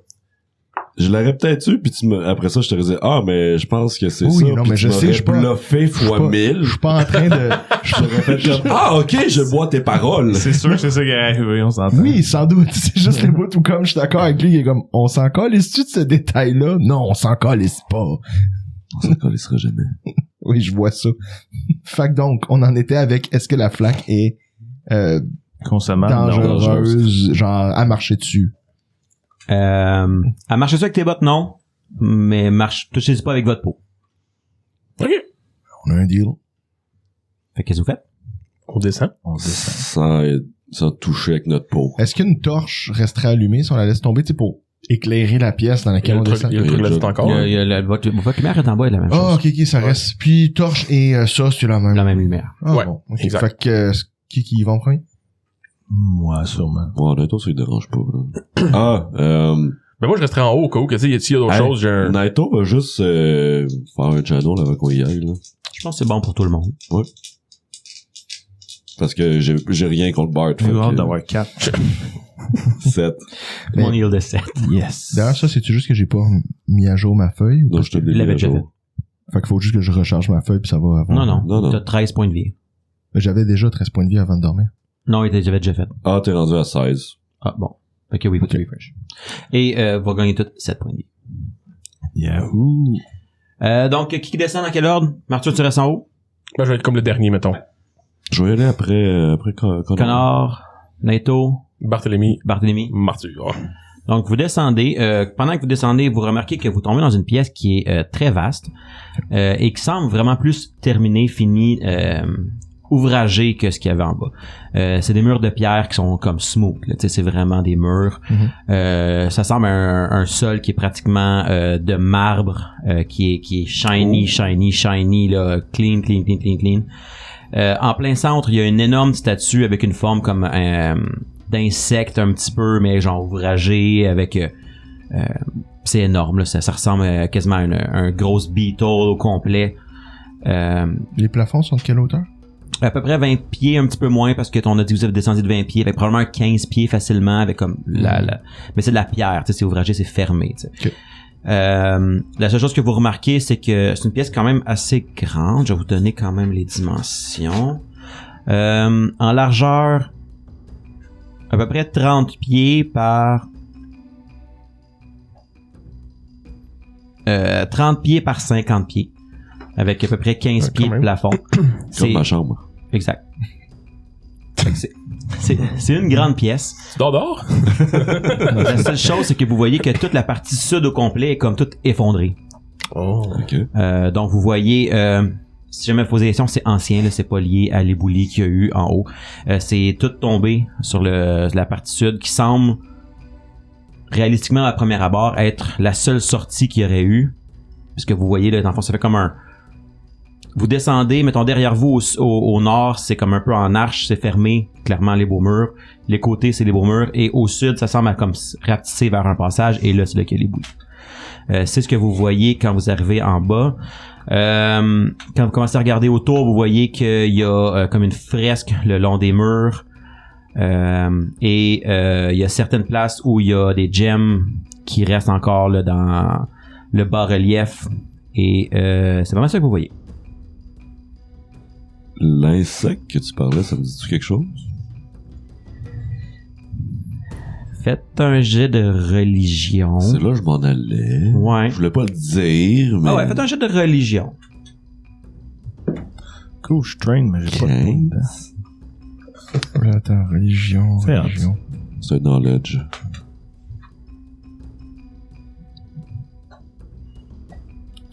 je l'aurais peut-être eu, puis après ça, je te disais, mais je pense que c'est Oui, ça. non, puis mais tu je sais, m'aurais je suis pas- bluffé fois 1000. Je suis pas en train de... J'aurais fait comme, ok, je bois tes paroles. C'est sûr que c'est ça qui est arrivé, on s'entend. Oui, sans doute. C'est juste les bouts où comme je suis d'accord avec lui, il est comme, on s'en calisse-tu de ce détail-là? Non, on s'en calisse pas. On s'en calissera jamais. Oui, je vois ça. Fait que donc, on en était avec, est-ce que la flaque est Consommable, dangereuse, genre, à marcher dessus? À marcher dessus avec tes bottes, non. Mais touchez-y pas avec votre peau. OK. On a un deal. Fait qu'est-ce que vous faites? On descend. On descend. Sans toucher avec notre peau. Est-ce qu'une torche resterait allumée si on la laisse tomber, tu sais, pour éclairer la pièce dans Il y a laquelle le on truc, descend? il y a le truc là encore. Votre lumière est en bas, est la même Ah, chose. ok, ça reste. Puis torche et ça, c'est la même. La même lumière. Ah, Ouais, bon. Ok. exact. Fait que, qui y va en premier? Moi, sûrement. Ouais, Naito, ça lui dérange pas, là. Ben moi, je resterai en haut au cas où, que s'il y a d'autres Hey, choses, j'ai un... Naito va juste faire un channel avant qu'on y aille, là. Je pense que c'est bon pour tout le monde. Parce que j'ai rien contre Bart. J'ai hâte d'avoir 4. 7. Mais- Mon heal de 7. Yes. D'ailleurs, ça, c'est juste que j'ai pas mis à jour ma feuille? ou Non, pas? je te Il l'ai l'avait mis à déjà jour. Fait qu'il faut juste que je recharge ma feuille puis ça va avant. Non. T'as 13 points de vie. J'avais déjà 13 points de vie avant de dormir. Non, j'avais déjà fait. Ah, t'es rendu à 16. Ah, bon. Fait que oui, faut que tu refresh. Et, va gagner tout 7 points de vie. Yahoo! Donc, qui descend dans quel ordre? Marthur, tu restes en haut? Ben, je vais être comme le dernier, mettons. Je vais y aller après Connor. Connor, Naito, Barthélemy, Barthélemy. Martyr. Donc, vous descendez. Pendant que vous descendez, vous remarquez que vous tombez dans une pièce qui est très vaste et qui semble vraiment plus terminée, finie, ouvragée que ce qu'il y avait en bas. C'est des murs de pierre qui sont comme smooth. Là, c'est vraiment des murs. Ça semble un sol qui est pratiquement de marbre, qui est shiny, là, clean. En plein centre, il y a une énorme statue avec une forme comme d'insecte un petit peu, mais genre ouvragé, avec c'est énorme, là, ça ressemble quasiment à un gros beetle au complet. Les plafonds sont de quelle hauteur? À peu près 20 pieds, un petit peu moins, parce que on a dit que vous avez descendu de 20 pieds, avec probablement 15 pieds facilement, avec comme mais c'est de la pierre, tu sais, c'est ouvragé, c'est fermé, tu sais. Okay. La seule chose que vous remarquez, c'est que c'est une pièce quand même assez grande. Je vais vous donner quand même les dimensions. En largeur, à peu près 30 pieds par 30 pieds par 50 pieds. Avec à peu près 15 pieds de même. plafond. Comme ma chambre. Exact. Fait que c'est une grande pièce. Tu dors dehors? La seule chose, c'est que vous voyez que toute la partie sud au complet est comme toute effondrée. Oh. Ok. Donc vous voyez, si jamais vous posez la question, c'est ancien, là, c'est pas lié à l'éboulis qu'il y a eu en haut. C'est tout tombé sur la partie sud qui semble réalistiquement à premier abord être la seule sortie qu'il y aurait eu. Parce que vous voyez là, dans le fond, ça fait comme vous descendez, mettons derrière vous au nord, c'est comme un peu en arche, c'est fermé, clairement les beaux murs. Les côtés, c'est les beaux murs. Et au sud, ça semble à comme rapetisser vers un passage. Et là, c'est là qu'il y a les bouilles. C'est ce que vous voyez quand vous arrivez en bas. Quand vous commencez à regarder autour, vous voyez qu'il y a comme une fresque le long des murs. Et il y a certaines places où il y a des gemmes qui restent encore là, dans le bas-relief. Et c'est vraiment ça que vous voyez. L'insecte que tu parlais, ça me dit-tu quelque chose? Faites un jet de religion. C'est là que je m'en allais. Ouais. Je voulais pas le dire, mais... Ah ouais, faites un jet de religion. Cool, je train, mais j'ai pas de points dedans. Attends, religion. C'est un knowledge.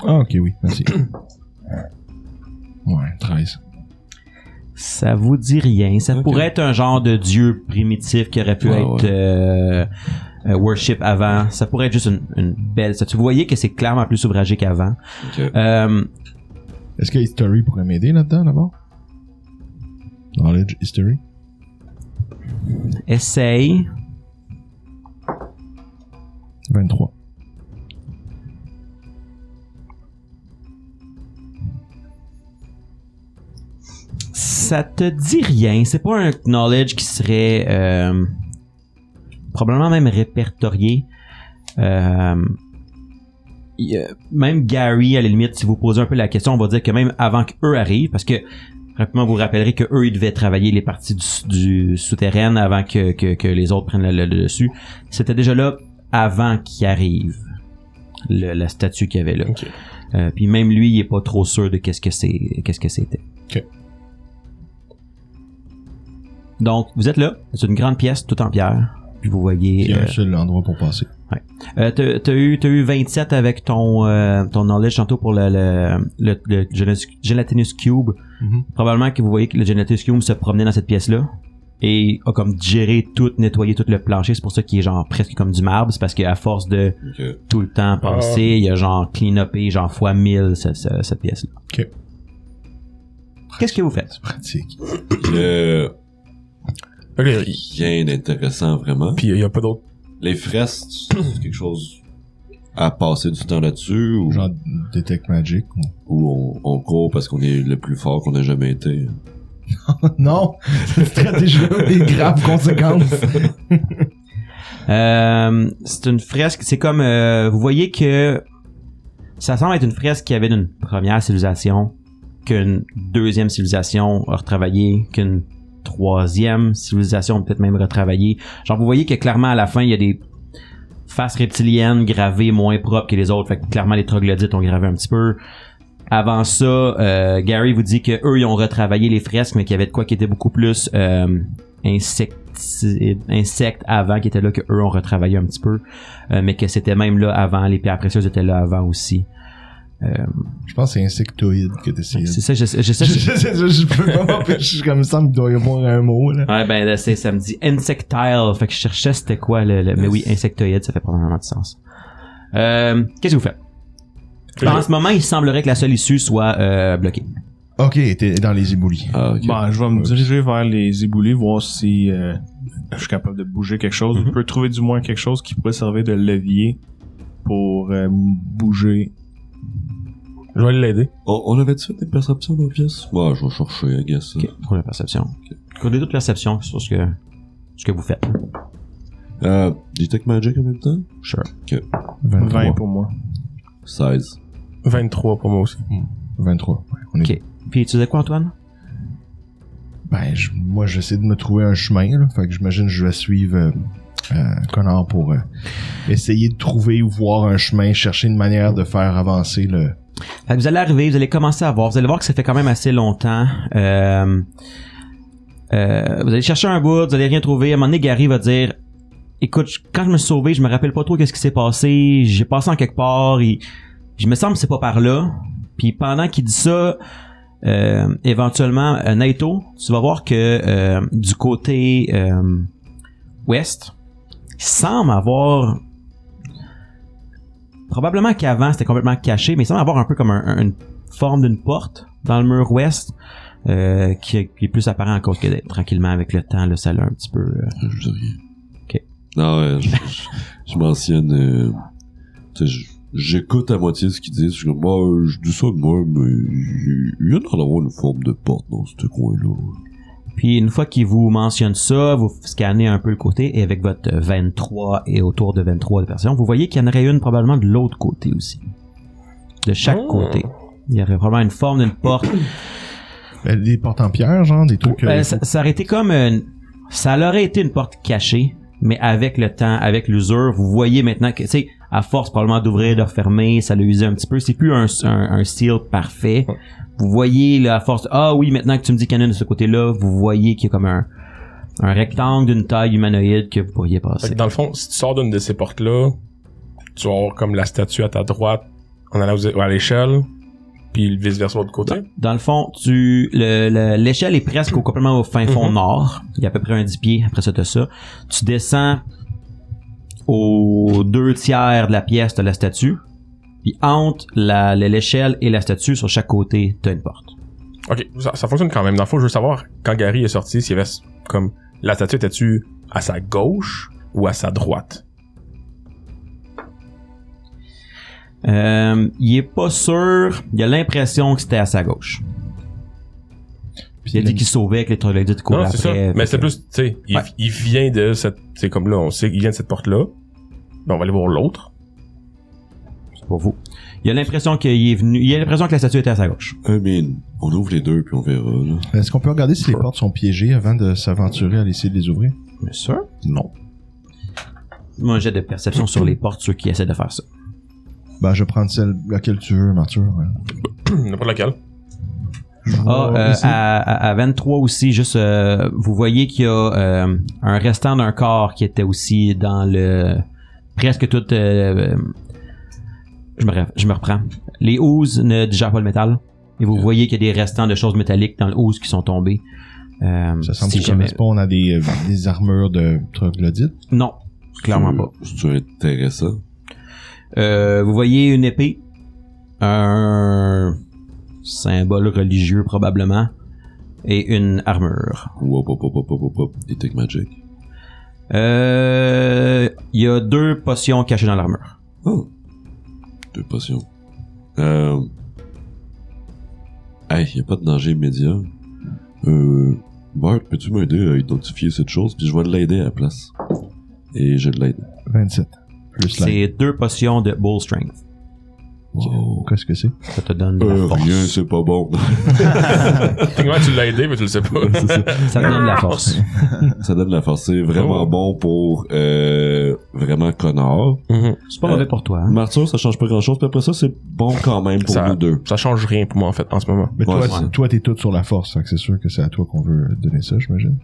Ah, ok, oui, merci. Ouais, 13. Ça vous dit rien. Ça Ok. pourrait être un genre de dieu primitif qui aurait pu Ouais, être worship avant. Ça pourrait être juste une belle statue. Vous voyez que c'est clairement plus ouvragé qu'avant. Ok. Est-ce que History pourrait m'aider là-dedans, d'abord? Knowledge History? Essaye. 23. Ça te dit rien. C'est pas un knowledge qui serait probablement même répertorié. Même Gary, à la limite, si vous posez un peu la question, on va dire que même avant qu'eux arrivent, parce que rapidement vous rappellerez que eux ils devaient travailler les parties du souterrain avant que les autres prennent le dessus. C'était déjà là avant qu'il arrive la statue qu'il y avait là. Ok. Puis même lui, il est pas trop sûr de qu'est-ce que c'était. Ok. Donc vous êtes là, c'est une grande pièce toute en pierre. Puis vous voyez. Il y a un seul endroit pour passer. T'as eu 27 avec ton knowledge tantôt pour le Gelatinous Cube. Mhm. Probablement que vous voyez que le Gelatinous Cube se promenait dans cette pièce-là et a comme digéré tout, nettoyé tout le plancher. C'est pour ça qu'il est genre presque comme du marbre. C'est parce qu'à force de Ok. tout le temps passer, il a genre clean-upé genre fois 1000 cette pièce-là. Ok. Qu'est-ce que vous faites? C'est pratique. Ok. Rien d'intéressant vraiment. Puis il y a pas d'autre. Les fresques, c'est quelque chose à passer du temps là-dessus ou, Genre Detect Magic. ou on court parce qu'on est le plus fort qu'on a jamais été. Non! Cette stratégie a des graves conséquences. C'est une fresque, c'est comme vous voyez que ça semble être une fresque qui avait d'une première civilisation, qu'une deuxième civilisation a retravaillé, qu'une troisième civilisation peut-être même retravaillé. Genre vous voyez que clairement à la fin il y a des faces reptiliennes gravées moins propres que les autres, fait que clairement les troglodytes ont gravé un petit peu. Avant ça, Gary vous dit que eux ils ont retravaillé les fresques, mais qu'il y avait de quoi qui était beaucoup plus insectes avant, qui était là, que eux ont retravaillé un petit peu, mais que c'était même là avant, les pierres précieuses étaient là avant aussi. Je pense que c'est insectoïde que t'essayais. C'est ça, je sais. Je peux pas m'empêcher, comme ça, il doit y avoir un mot, là. Ouais, ben là, ça me dit insectile, fait que je cherchais c'était quoi mais oui, insectoïde, ça fait probablement du sens. Qu'est-ce que vous faites? En ce moment, il semblerait que la seule issue soit bloquée. Ok, t'es dans les éboulis. Ah, ok. Bon, je vais me diriger vers les éboulis, voir si je suis capable de bouger quelque chose. Je peux trouver du moins quelque chose qui pourrait servir de levier pour bouger. Je vais l'aider. On avait-tu fait des perceptions dans la pièce? Ouais, je vais chercher, I guess. Ok, pour la perception. Codez toute perception sur ce que vous faites. Detect Magic en même temps? Sure. 20 pour moi. 16. 23 pour moi aussi. 23. Ouais, on est... Ok. Puis tu disais quoi, Antoine? Ben, moi, j'essaie de me trouver un chemin, là. Fait que j'imagine que je vais suivre Connor pour essayer de trouver ou voir un chemin, chercher une manière de faire avancer le... Fait que vous allez arriver, vous allez commencer à voir. Vous allez voir que ça fait quand même assez longtemps. Vous allez chercher un bout, vous allez rien trouver. À un moment donné, Gary va dire... Écoute, quand je me suis sauvé, je me rappelle pas trop qu'est-ce qui s'est passé. J'ai passé en quelque part et je me semble que c'est pas par là. Puis pendant qu'il dit ça, éventuellement, Naito, tu vas voir que du côté ouest, il semble avoir... Probablement qu'avant, c'était complètement caché, mais il semble avoir un peu comme une forme d'une porte dans le mur ouest qui est plus apparent à cause que tranquillement, avec le temps, là, ça l'a un petit peu... Je dis rien. Ok. Non, ouais, je mentionne... tu sais, j'écoute à moitié ce qu'ils disent. Je suis comme, je dis ça de moi, mais il y a l'air d'avoir une forme de porte dans ce coin-là. Puis une fois qu'il vous mentionne ça, vous scannez un peu le côté et avec votre 23 et autour de 23 de personnes, vous voyez qu'il y en aurait une probablement de l'autre côté aussi. De chaque côté. Il y aurait probablement une forme d'une porte. Des portes en pierre, genre, des trucs... Ça aurait été comme ça aurait été une porte cachée, mais avec le temps, avec l'usure, vous voyez maintenant que, tu sais, à force probablement d'ouvrir, de refermer, ça l'a usé un petit peu. C'est plus un seal parfait. Vous voyez, là, à force... Ah oui, maintenant que tu me dis qu'il y en a de ce côté-là, vous voyez qu'il y a comme un rectangle d'une taille humanoïde que vous pourriez Fait passer. que dans le fond, si tu sors d'une de ces portes-là, tu vas avoir comme la statue à ta droite en allant à l'échelle, puis vice-versa de l'autre côté. Dans le fond, l'échelle est presque complètement au fin fond nord. Il y a à peu près un 10 pieds. Après ça, t'as ça. Tu descends aux 2/3 de la pièce de la statue. Puis entre l'échelle et la statue, sur chaque côté, t'as une porte. Ok, ça fonctionne quand même. Dans le fond, je veux savoir, quand Gary est sorti, s'il y avait comme... La statue était-tu à sa gauche ou à sa droite? Il est pas sûr. Il a l'impression que c'était à sa gauche. Puis il a dit qu'il sauvait avec les troglodytes courent Non, après. c'est ça. Mais c'est plus, tu sais, il vient de cette, c'est comme là, on sait qu'il vient de cette porte-là. Ben, on va aller voir l'autre. C'est pour vous. Il a l'impression qu'il est venu, il a l'impression que la statue était à sa gauche. On ouvre les deux puis on verra, là. Est-ce qu'on peut regarder si les portes sont piégées avant de s'aventurer à essayer de les ouvrir? Bien sûr. Non. Moi, j'ai de perception sur les portes, ceux qui essaient de faire ça. Ben, je vais prendre celle laquelle tu veux, Arthur. Ouais. N'importe laquelle. À 23 aussi, juste, vous voyez qu'il y a un restant d'un corps qui était aussi dans le... Presque tout... je me reprends. Les housses ne digèrent pas le métal. Et vous voyez qu'il y a des restants de choses métalliques dans le housse qui sont tombés. Ça semble si que jamais... correspond à des armures de troglodytes. Non, clairement pas. C'est intéressant. Vous voyez une épée, un symbole religieux probablement, et une armure. Hop. Detect Magic. Il y a 2 potions cachées dans l'armure. Oh. 2 potions. Hey, y a pas de danger immédiat. Bart, peux-tu m'aider à identifier cette chose? Puis je vais l'aider à la place. Et je l'aide. 27. Plus la... C'est 2 potions de Bull Strength. Wow. Qu'est-ce que c'est? Ça te donne de la force. Rien, c'est pas bon. Techniquement, tu l'as aidé, mais tu le sais pas. Ça te donne de la force. Ça donne de la force. C'est vraiment bon pour vraiment connard. C'est pas mauvais pour toi. Hein? Martyr, ça change pas grand-chose. Puis après ça, c'est bon quand même pour nous deux. Ça change rien pour moi, en fait, en ce moment. Mais Ouais, toi, t'es tout sur la force, fait que c'est sûr que c'est à toi qu'on veut donner ça, j'imagine.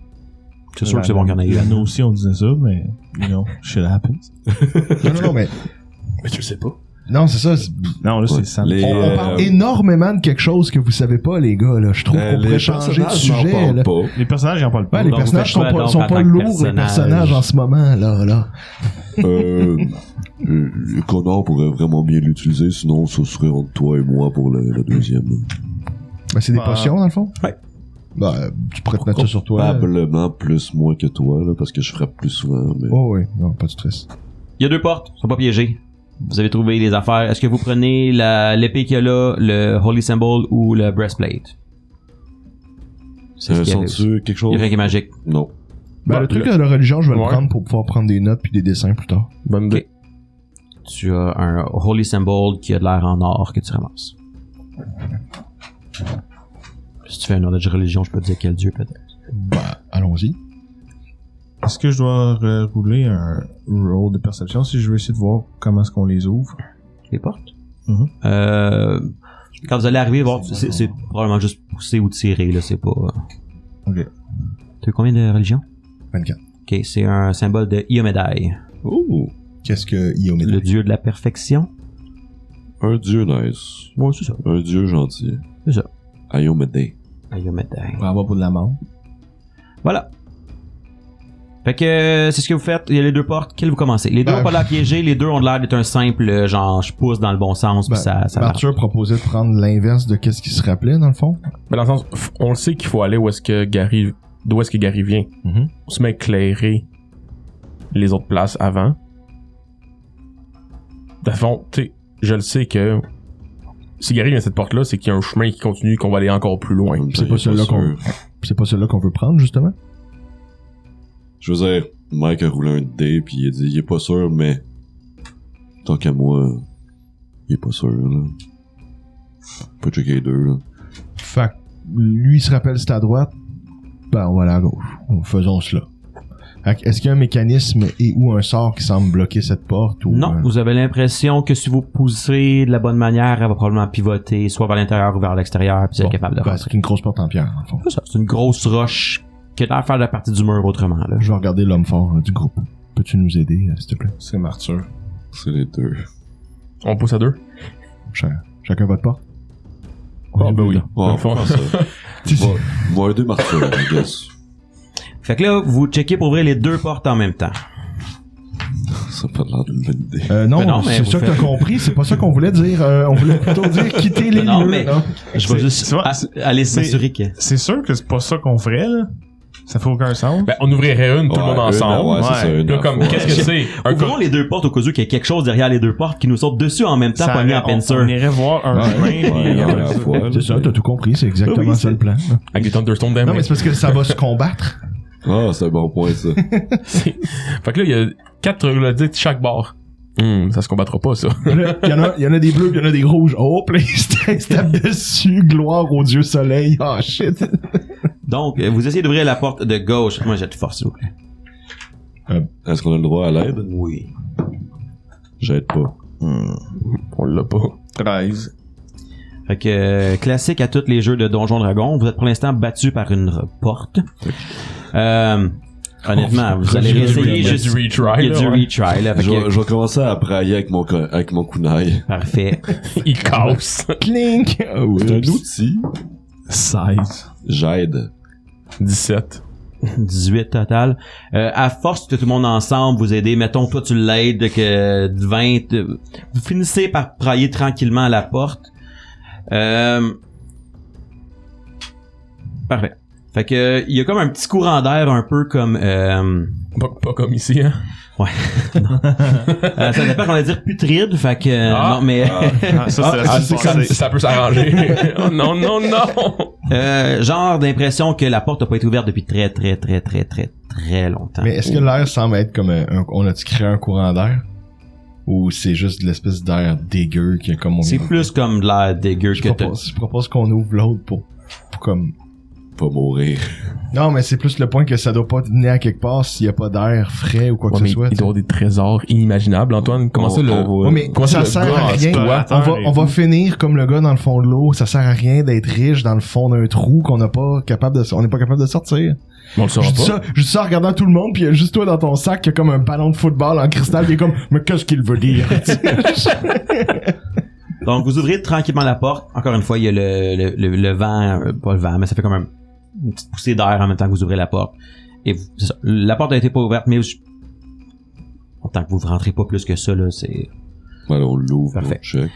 C'est sûr que c'est bon qu'il y en a eu. Nous aussi, on disait ça, mais, you know, shit happens. Non, mais... Mais tu le sais pas. Non, c'est ça. Non, là, c'est ça. Les, On parle énormément de quelque chose que vous savez pas, les gars, là. Je trouve qu'on pourrait changer de sujet, là. Pas. Les personnages, ils en parlent pas. Ouais, les Donc, personnages vous faites quoi, sont donc, pas en tant que lourds, les personnage? personnages, en ce moment, là. Le connard pourrait vraiment bien l'utiliser, sinon ce serait entre toi et moi pour la deuxième. Ben, c'est des Bah. potions, dans le fond? Ouais. Ben, tu pourrais te mettre ça sur toi. Probablement plus moi que toi, là, parce que je frappe plus souvent. Mais... Oh, oui. Non, pas de stress. Il y a 2 portes, sont pas piégées. Vous avez trouvé les affaires. Est-ce que vous prenez l'épée qu'il y a là, le Holy Symbol ou le Breastplate? C'est ce qu'il y avait aussi. Sens-tu quelque Il y chose? a rien qui est magique. Non. Ben, le truc de la religion, je vais le Ouais. prendre pour pouvoir prendre des notes puis des dessins plus tard. Bonne idée. Tu as un Holy Symbol qui a de l'air en or que tu ramasses. Si tu fais un knowledge religion, je peux te dire quel dieu peut-être. Ben, allons-y. Est-ce que je dois rouler un roll de perception si je veux essayer de voir comment est-ce qu'on les ouvre? Les portes? Mhm. Quand vous allez arriver, voir, c'est probablement juste pousser ou tirer, là, c'est pas... Ok. Tu as combien de religion? 24. Ok, c'est un symbole de Iomédaï, Oh! Qu'est-ce que Iomé? le dieu de la perfection. Un dieu nice. Ouais, c'est ça. Un dieu gentil. C'est ça. Ayomede. Iomédaï. On va avoir pour de l'amende. Voilà. Fait que c'est ce que vous faites. Il y a les 2 portes. Quelles vous commencez? Les 2 Ben, ont pas l'air piégés. Les 2 ont l'air d'être un simple genre je pousse dans le bon sens puis ça marche. Arthur proposait de prendre l'inverse de qu'est-ce qu'il se rappelait, dans le fond. Mais dans le sens, on le sait qu'il faut aller d'où est-ce que Gary vient. Mhm. On se met à éclairer les autres places avant. De fond, tu sais, je le sais que si Gary vient à cette porte-là, c'est qu'il y a un chemin qui continue, qu'on va aller encore plus loin. C'est pas celui-là qu'on veut prendre, justement. Je veux dire, Mike a roulé un dé puis il a dit il est pas sûr, mais tant qu'à moi, il est pas sûr, là. Pas checker les 2, là. Fait que lui, il se rappelle c'est à droite. Ben, on va aller à gauche. Faisons cela. Fait que est-ce qu'il y a un mécanisme et ou un sort qui semble bloquer cette porte ou Non, vous avez l'impression que si vous poussez de la bonne manière, elle va probablement pivoter soit vers l'intérieur ou vers l'extérieur puis vous êtes capable de ben, rentrer. c'est une grosse porte en pierre, dans le fond. C'est ça, c'est une grosse roche qui a l'air de faire la partie du mur autrement là. Je vais regarder l'homme fort du groupe. Peux-tu nous aider, s'il te plaît? C'est Martyr. C'est les 2. On pousse à 2. Chacun votre porte? Ah, ben oui. Bon, faut faire ça. Va aider Martyr, I guess. Fait que là, vous checkez pour ouvrir les 2 portes en même temps. Ça a pas l'air d'une bonne idée. Non, Mais non, mais c'est vous ça que t'as faites- compris. C'est pas ça qu'on voulait dire. On voulait plutôt dire quitter les Non, lieux. mais- non? Je vais juste tu vois, aller s'assurer que... C'est sûr que c'est pas ça qu'on ferait, là. Ça fait aucun sens. Ben, on ouvrirait une, tout le monde ensemble. Ouais, c'est ça, une Là, comme, fois. qu'est-ce que c'est? Un Ouvrons les deux portes au cas où qu'il y a quelque chose derrière les deux portes qui nous saute dessus en même temps, Ça pogné en aurait- pincer. on irait voir un chemin. Ouais, à la fois, là. C'est ça, t'as tout compris, c'est exactement Oui, ça le plan. avec des Thunderstones dans Non, les mais c'est parce que ça va se combattre. Ah, c'est un bon point, ça. Fait que là, il y a 4 troglodytes de chaque bord. Ça se combattra pas, ça. Là, il y en a des bleus, puis il y en a des rouges. Oh, puis ils se tapent dessus. Gloire au dieu soleil. Ah, shit. Donc, vous essayez d'ouvrir la porte de gauche. Moi, j'ai de force, s'il vous plaît. Est-ce qu'on a le droit à l'aide? Oui. J'aide pas. On l'a pas. 13. Fait que, classique à tous les jeux de Donjons Dragons, vous êtes pour l'instant battu par une porte. Honnêtement, vous allez Il y a réessayer du juste... retry, Il y a du là, retry, là. Fait que- Je vais commencer à brailler avec mon kunai. Parfait. Il casse. Clink. C'est un outil. 16. J'aide. 17. 18 total. À force que tout le monde ensemble vous aidez, mettons, toi tu l'aides, que 20, vous finissez par brailler tranquillement à la porte. Parfait. Fait que, il y a comme un petit courant d'air un peu comme, Pas comme ici, hein. ça dépend qu'on va dire putride, fait que, Ah. non, mais, Ça peut s'arranger. Oh, non, non, non. genre d'impression que la porte a pas été ouverte depuis très longtemps. Mais est-ce que l'air semble être comme on a-tu créé un courant d'air? Ou c'est juste de l'espèce d'air dégueu qui est comme on C'est vient de- plus comme de l'air dégueu Je que propose qu'on ouvre l'autre pour comme... Pas mourir. Non, mais c'est plus le point que ça doit pas tenir à quelque part s'il y a pas d'air frais ou quoi que Ouais, mais ce soit. il doit y avoir des trésors inimaginables, Antoine. Comment ça, le... on va- Ouais, mais Comment ça le sert gars à en rien. explorateur On va finir comme le gars dans le fond de l'eau. Ça sert à rien d'être riche dans le fond d'un trou qu'on n'a pas capable de, on n'est pas capable de sortir. On le saura Je dis pas. ça en regardant tout le monde, puis il y a juste toi dans ton sac qui a comme un ballon de football en cristal qui est comme, mais qu'est-ce qu'il veut dire? Donc, vous ouvrez tranquillement la porte. Encore une fois, il y a le vent, pas le vent, mais ça fait comme une petite poussée d'air en même temps que vous ouvrez la porte. Et c'est ça. La porte a été pas ouverte, mais en tant que vous ne rentrez pas plus que ça, là, c'est... Voilà, on l'ouvre, Parfait. on check.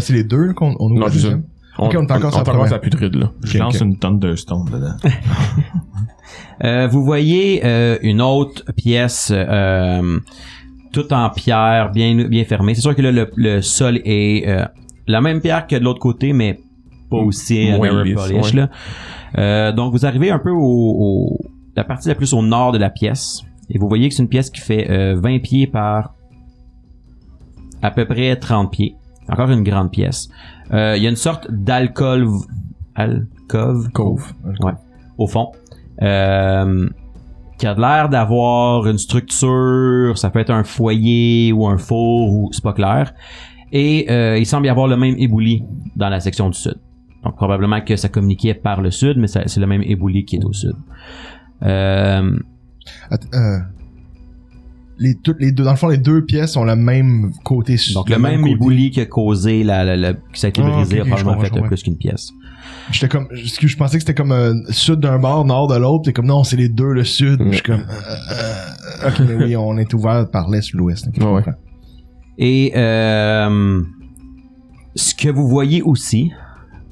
C'est les deux là, qu'on ouvre Non, la c'est ça. deuxième. Ok, on est encore sur la première. sa putride, là. Je lance une Thunderstone dedans. Vous voyez une autre pièce toute en pierre, bien fermée. C'est sûr que là, le sol est la même pierre que de l'autre côté, mais pas aussi Moins polish, lisse, ouais. là. Donc vous arrivez un peu la partie la plus au nord de la pièce, et vous voyez que c'est une pièce qui fait 20 pieds par à peu près 30 pieds. Encore une grande pièce. Il y a une sorte alcôve, ouais, au fond. Qui a de l'air d'avoir une structure, ça peut être un foyer ou un four, ou c'est pas clair. Et il semble y avoir le même éboulis dans la section du sud. Donc probablement que ça communiquait par le sud, mais c'est le même éboulis qui est au sud. Les deux, dans le fond, les deux pièces ont le même côté sud. Donc le même côté. éboulis qui a causé qui ça a été brisé, ok, a probablement je fait comprends. plus qu'une pièce. J'étais comme, je pensais que c'était comme sud d'un bord, nord de l'autre. C'est comme non, c'est les deux le sud. Je suis comme, ok, mais oui, on est ouvert par l'est ou l'ouest. Ok, je Ouais. comprends. Et ce que vous voyez aussi,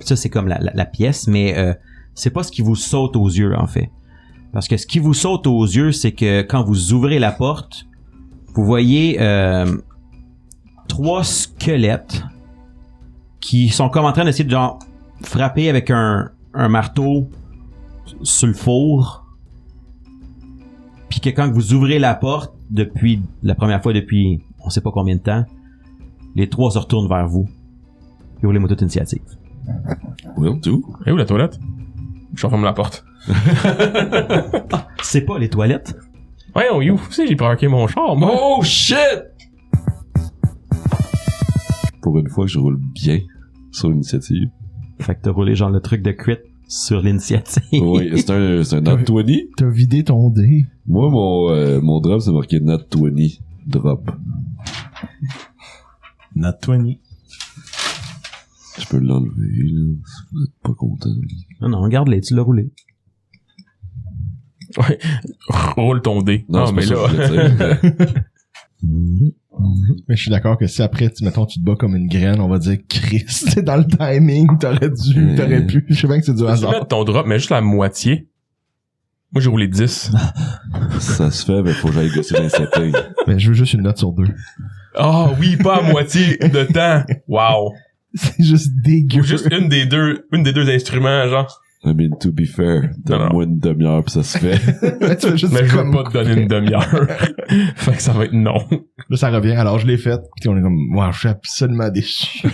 ça c'est comme la pièce, mais c'est pas ce qui vous saute aux yeux en fait. Parce que ce qui vous saute aux yeux, c'est que quand vous ouvrez la porte, vous voyez 3 squelettes qui sont comme en train d'essayer de genre frapper avec un marteau sur le four. Puis que quand vous ouvrez la porte, depuis la première fois depuis on sait pas combien de temps, les 3 se retournent vers vous. Et roulez-moi toute initiative. Will do. Et où la toilette? Je referme la porte. C'est pas les toilettes. Ouais, on y ouvre. Tu sais, j'ai parqué mon char, moi. Oh shit! Pour une fois que je roule bien sur l'initiative. Fait que t'as roulé genre le truc de crit sur l'initiative. Oui, c'est un Nat 20. T'as vidé ton dé. Moi, mon drop, c'est marqué Nat 20 drop. Nat 20. Je peux l'enlever, là, si vous êtes pas content. Non, regarde-les, tu l'as roulé. Ouais. Roule ton dé. Non, c'est mais pas ça là. que je voulais dire. Mais je suis d'accord que si après, mettons, tu te bats comme une graine, on va dire, Christ, dans le timing, t'aurais pu. Je sais bien que c'est du Tu peux hasard. mettre ton drop, mais juste la moitié. Moi, j'ai roulé 10. Ça se fait, mais faut que j'aille gosser dans les settings. Mais je veux juste une note sur 2. Ah oui, pas à moitié de temps. Wow. C'est juste dégueu. Ou juste une des deux instruments, genre. I mean, to be fair, donne-moi une demi-heure pis ça se fait. Tu veux juste Mais je veux comme pas te donner une demi-heure. Fait que ça va être non. Là, ça revient. Alors, je l'ai fait. Puis on est comme, wow, je suis absolument déçu.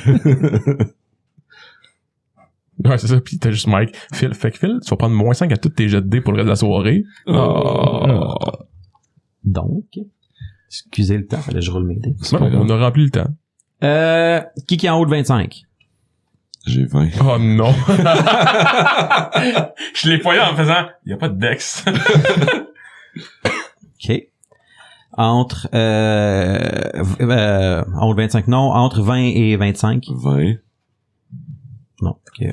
Ouais, c'est ça. Pis t'as juste Mike. Phil. Fait que Phil, tu vas prendre -5 à tous tes jets de dés pour le reste de la soirée. Oh. Donc, excusez le temps, fallait que je roule mes dés. C'est pas On grave. a rempli le temps. Qui est en haut de 25? J'ai 20. Oh non. Je l'ai poigné en faisant, y a pas de dex. OK. Entre, en haut de 25, non. Entre 20 et 25. 20. Non. OK.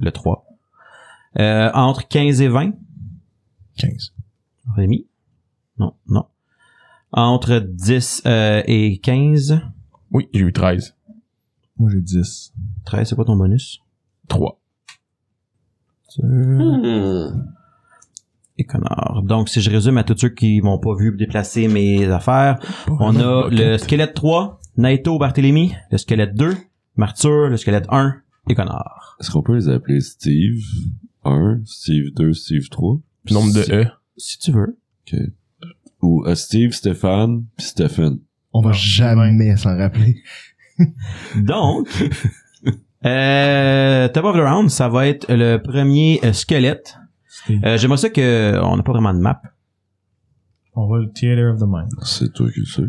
Le 3. Entre 15 et 20. 15. Rémi? Non, non. Entre 10 et 15. Oui, j'ai eu 13. Moi, j'ai 10. 13, c'est pas ton bonus? 3. Et connard. Donc, si je résume à tous ceux qui m'ont pas vu déplacer mes affaires, on a le squelette 3, Naito Barthélemy, le squelette 2, Martyr, le squelette 1 et connard. Est-ce qu'on peut les appeler Steve 1, Steve 2, Steve 3? Nombre de E. Si tu veux. Ok. Ou Steve, Stéphane, pis Stephen. On va jamais s'en rappeler. Donc, Top of the Round, ça va être le premier squelette. J'aimerais ça que on n'a pas vraiment de map. On va le Theater of the Mind. C'est toi qui le sais.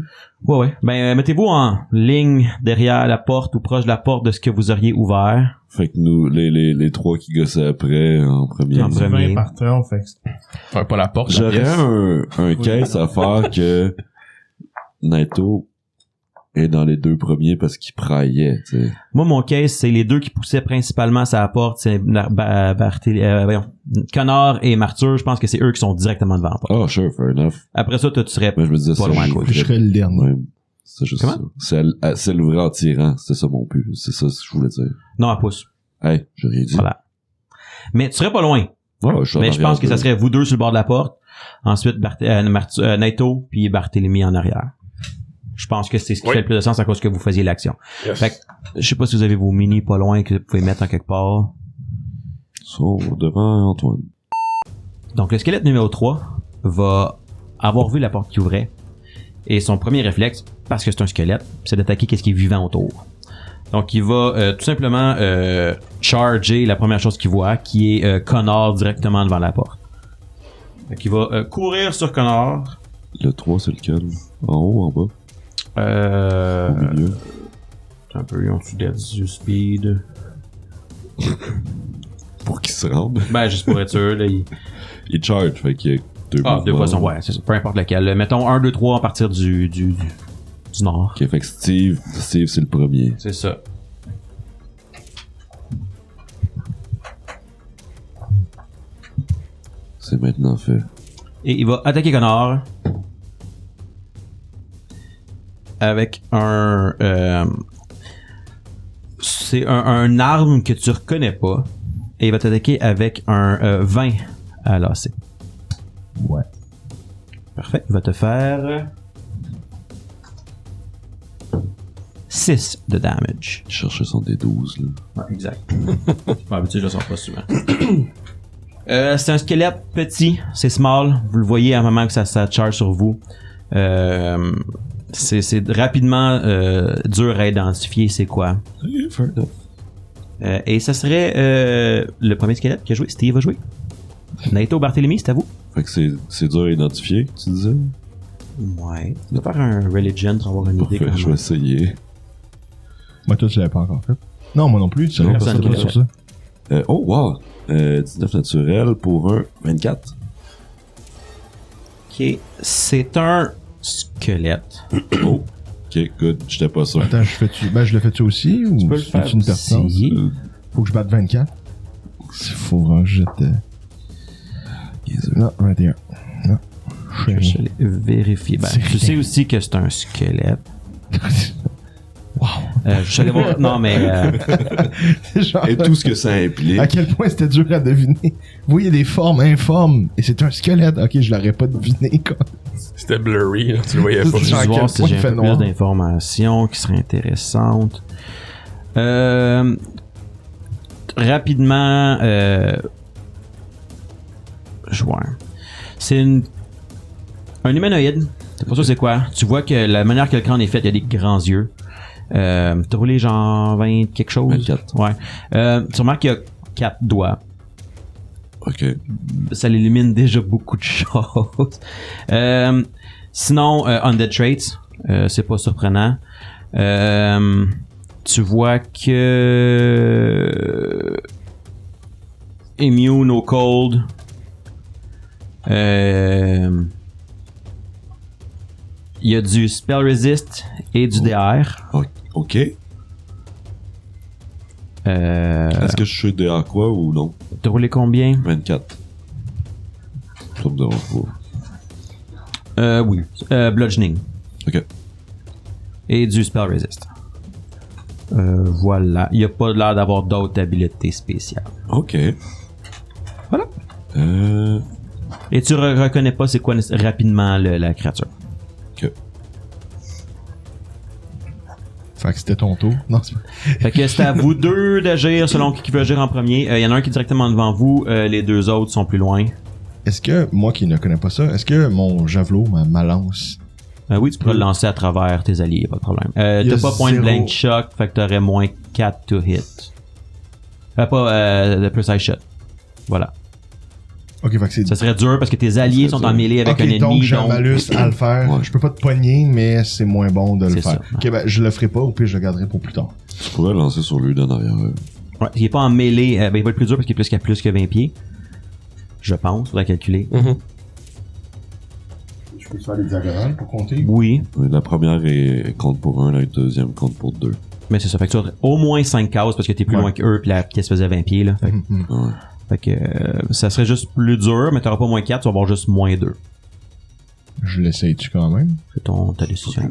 Ouais. Ben, mettez-vous en ligne derrière la porte ou proche de la porte de ce que vous auriez ouvert. Fait que nous, les trois qui gossaient après, en premier. En premier. 20 par turn, fait que Enfin, pas la porte. la J'aurais pièce. un case à faire que Naito est dans les deux premiers parce qu'il praillait, tu sais. Moi, mon case, c'est les deux qui poussaient principalement sa la porte. C'est Connard et Martyr. Je pense que c'est eux qui sont directement devant la porte. Oh, sure, fair enough. Après ça, toi, tu serais Mais je me disais, pas ça, loin à côté. Je serais le dernier. Ouais, c'est juste Comment? ça. C'est l'ouvrir en tirant. C'était ça mon but. C'est ça que je voulais dire. Non, à pouce. Hey, j'ai rien dit. Voilà. Mais tu serais pas loin. Ouais, je suis en Mais je arrière pense que de- ça serait vous deux sur le bord de la porte. Ensuite, Naito puis Barthélemy en arrière. Je pense que c'est ce qui fait le plus de sens à cause que vous faisiez l'action. Yes. Fait que, je sais pas si vous avez vos mini pas loin que vous pouvez mettre en quelque part. So, devant Antoine. Donc, le squelette numéro 3 va avoir vu la porte qui ouvrait. Et son premier réflexe, parce que c'est un squelette, c'est d'attaquer qu'est-ce qui est vivant autour. Donc, il va tout simplement charger la première chose qu'il voit, qui est Connard directement devant la porte. Donc, il va courir sur Connard. Le 3, c'est lequel? En haut, en bas? Au milieu? Un peu en dessous du speed. Pour qu'il se rende. Ben, juste pour être sûr, là, Il charge, fait qu'il y a deux Ah, deux mouvements. façons, ouais, c'est ça. Peu importe lequel. Mettons 1, 2, 3 à partir du nord. Ok, fait que Steve, c'est le premier. C'est ça. C'est maintenant fait. Et il va attaquer Connor avec un c'est un arme que tu reconnais pas et il va t'attaquer avec un 20 à l'AC. Ouais. Parfait. Il va te faire 6 de damage. Il cherchait son D12, là. Ouais, exact. D'habitude, je le sors pas souvent. C'est un squelette petit, c'est small. Vous le voyez à un moment que ça charge sur vous. C'est rapidement dur à identifier c'est quoi. Fair enough. Et ça serait le premier squelette qui a joué. Steve a joué. Naito Barthélemy, c'est à vous. Fait que c'est dur à identifier, tu disais? Ouais. Tu vas faire un religion pour avoir une idée. Parfait, je vais essayer. Moi, toi, tu l'avais pas encore fait. Non, moi non plus. Tu Non, savais personne pas qui l'a sur ça. Oh, wow! 19 naturel pour un 24. Ok. C'est un squelette. Oh! Ok, good. J'étais pas sûr. Attends, je le fais-tu aussi ou Tu peux le c'est faire une pertinence? aussi. Faut que je batte 24. C'est faux, vraiment, j'étais. Non, 21. Non. Je vais vérifier. Ben, C'est tu sais aussi que c'est un squelette. Wow. Je suis allé voir... Non, mais... Genre, Et tout ce que ça implique. à quel point c'était dur à deviner. Vous voyez des formes informes, et c'est un squelette. Ok, je l'aurais pas deviné, quoi. C'était blurry, là. Tu le voyais pas. Genre, je à vais quel voir si point j'ai il un fait peu noir. plus d'informations qui seraient intéressantes. Rapidement... joueur. C'est un humanoïde. C'est pas sûr c'est quoi. Tu vois que la manière que le crâne est fait, il y a des grands yeux. T'as roulé genre 20 quelque chose? 24. Ouais. Tu remarques qu'il y a 4 doigts. Ok. Ça l'élimine déjà beaucoup de choses. Sinon, Undead Traits, c'est pas surprenant. Tu vois que Immune au cold. Il y a du Spell Resist et du DR. Ok. Est-ce que je suis DR quoi ou non? T'as roulé combien? 24. Ça me dérange pas. Oui. Bludgeoning. Ok. Et du Spell Resist. Voilà. Il n'y a pas l'air d'avoir d'autres habiletés spéciales. Ok. Voilà. Et tu reconnais pas c'est quoi rapidement la créature. Ok. Fait que c'était ton tour. Non, c'est pas... Fait que c'est à vous deux d'agir selon qui veut agir en premier. Il y en a un qui est directement devant vous. Les deux autres sont plus loin. Est-ce que, moi qui ne connais pas ça, est-ce que mon javelot, ma lance, Oui, tu pourras le lancer à travers tes alliés, pas de problème. T'as pas point blank shock, fait que t'aurais moins 4 to hit. Pas precise shot. Voilà. ok, fait que c'est... Ça serait dur parce que tes alliés sont en mêlée avec ok, un ennemi. donc j'ai un malus à le faire. Ouais. Je peux pas te pogner, mais c'est moins bon de le C'est faire. ça. Ok, ben je le ferai pas, ou puis je le garderai pour plus tard. Tu pourrais lancer sur lui d'en arrière. Ouais, il est pas en mêlée. Il va être plus dur parce qu'il est plus que 20 pieds. Je pense, faudrait calculer. Je peux te faire des diagonales pour compter? Oui, La première compte pour 1, la deuxième compte pour 2. mais c'est ça. Fait que tu aurais au moins 5 cases parce que t'es plus Ouais. loin qu'eux puis la pièce faisait 20 pieds. Là. Ouais. Fait que ça serait juste plus dur, mais t'auras pas moins 4, tu vas avoir juste moins 2. Je l'essaye-tu quand même? C'est ta décision.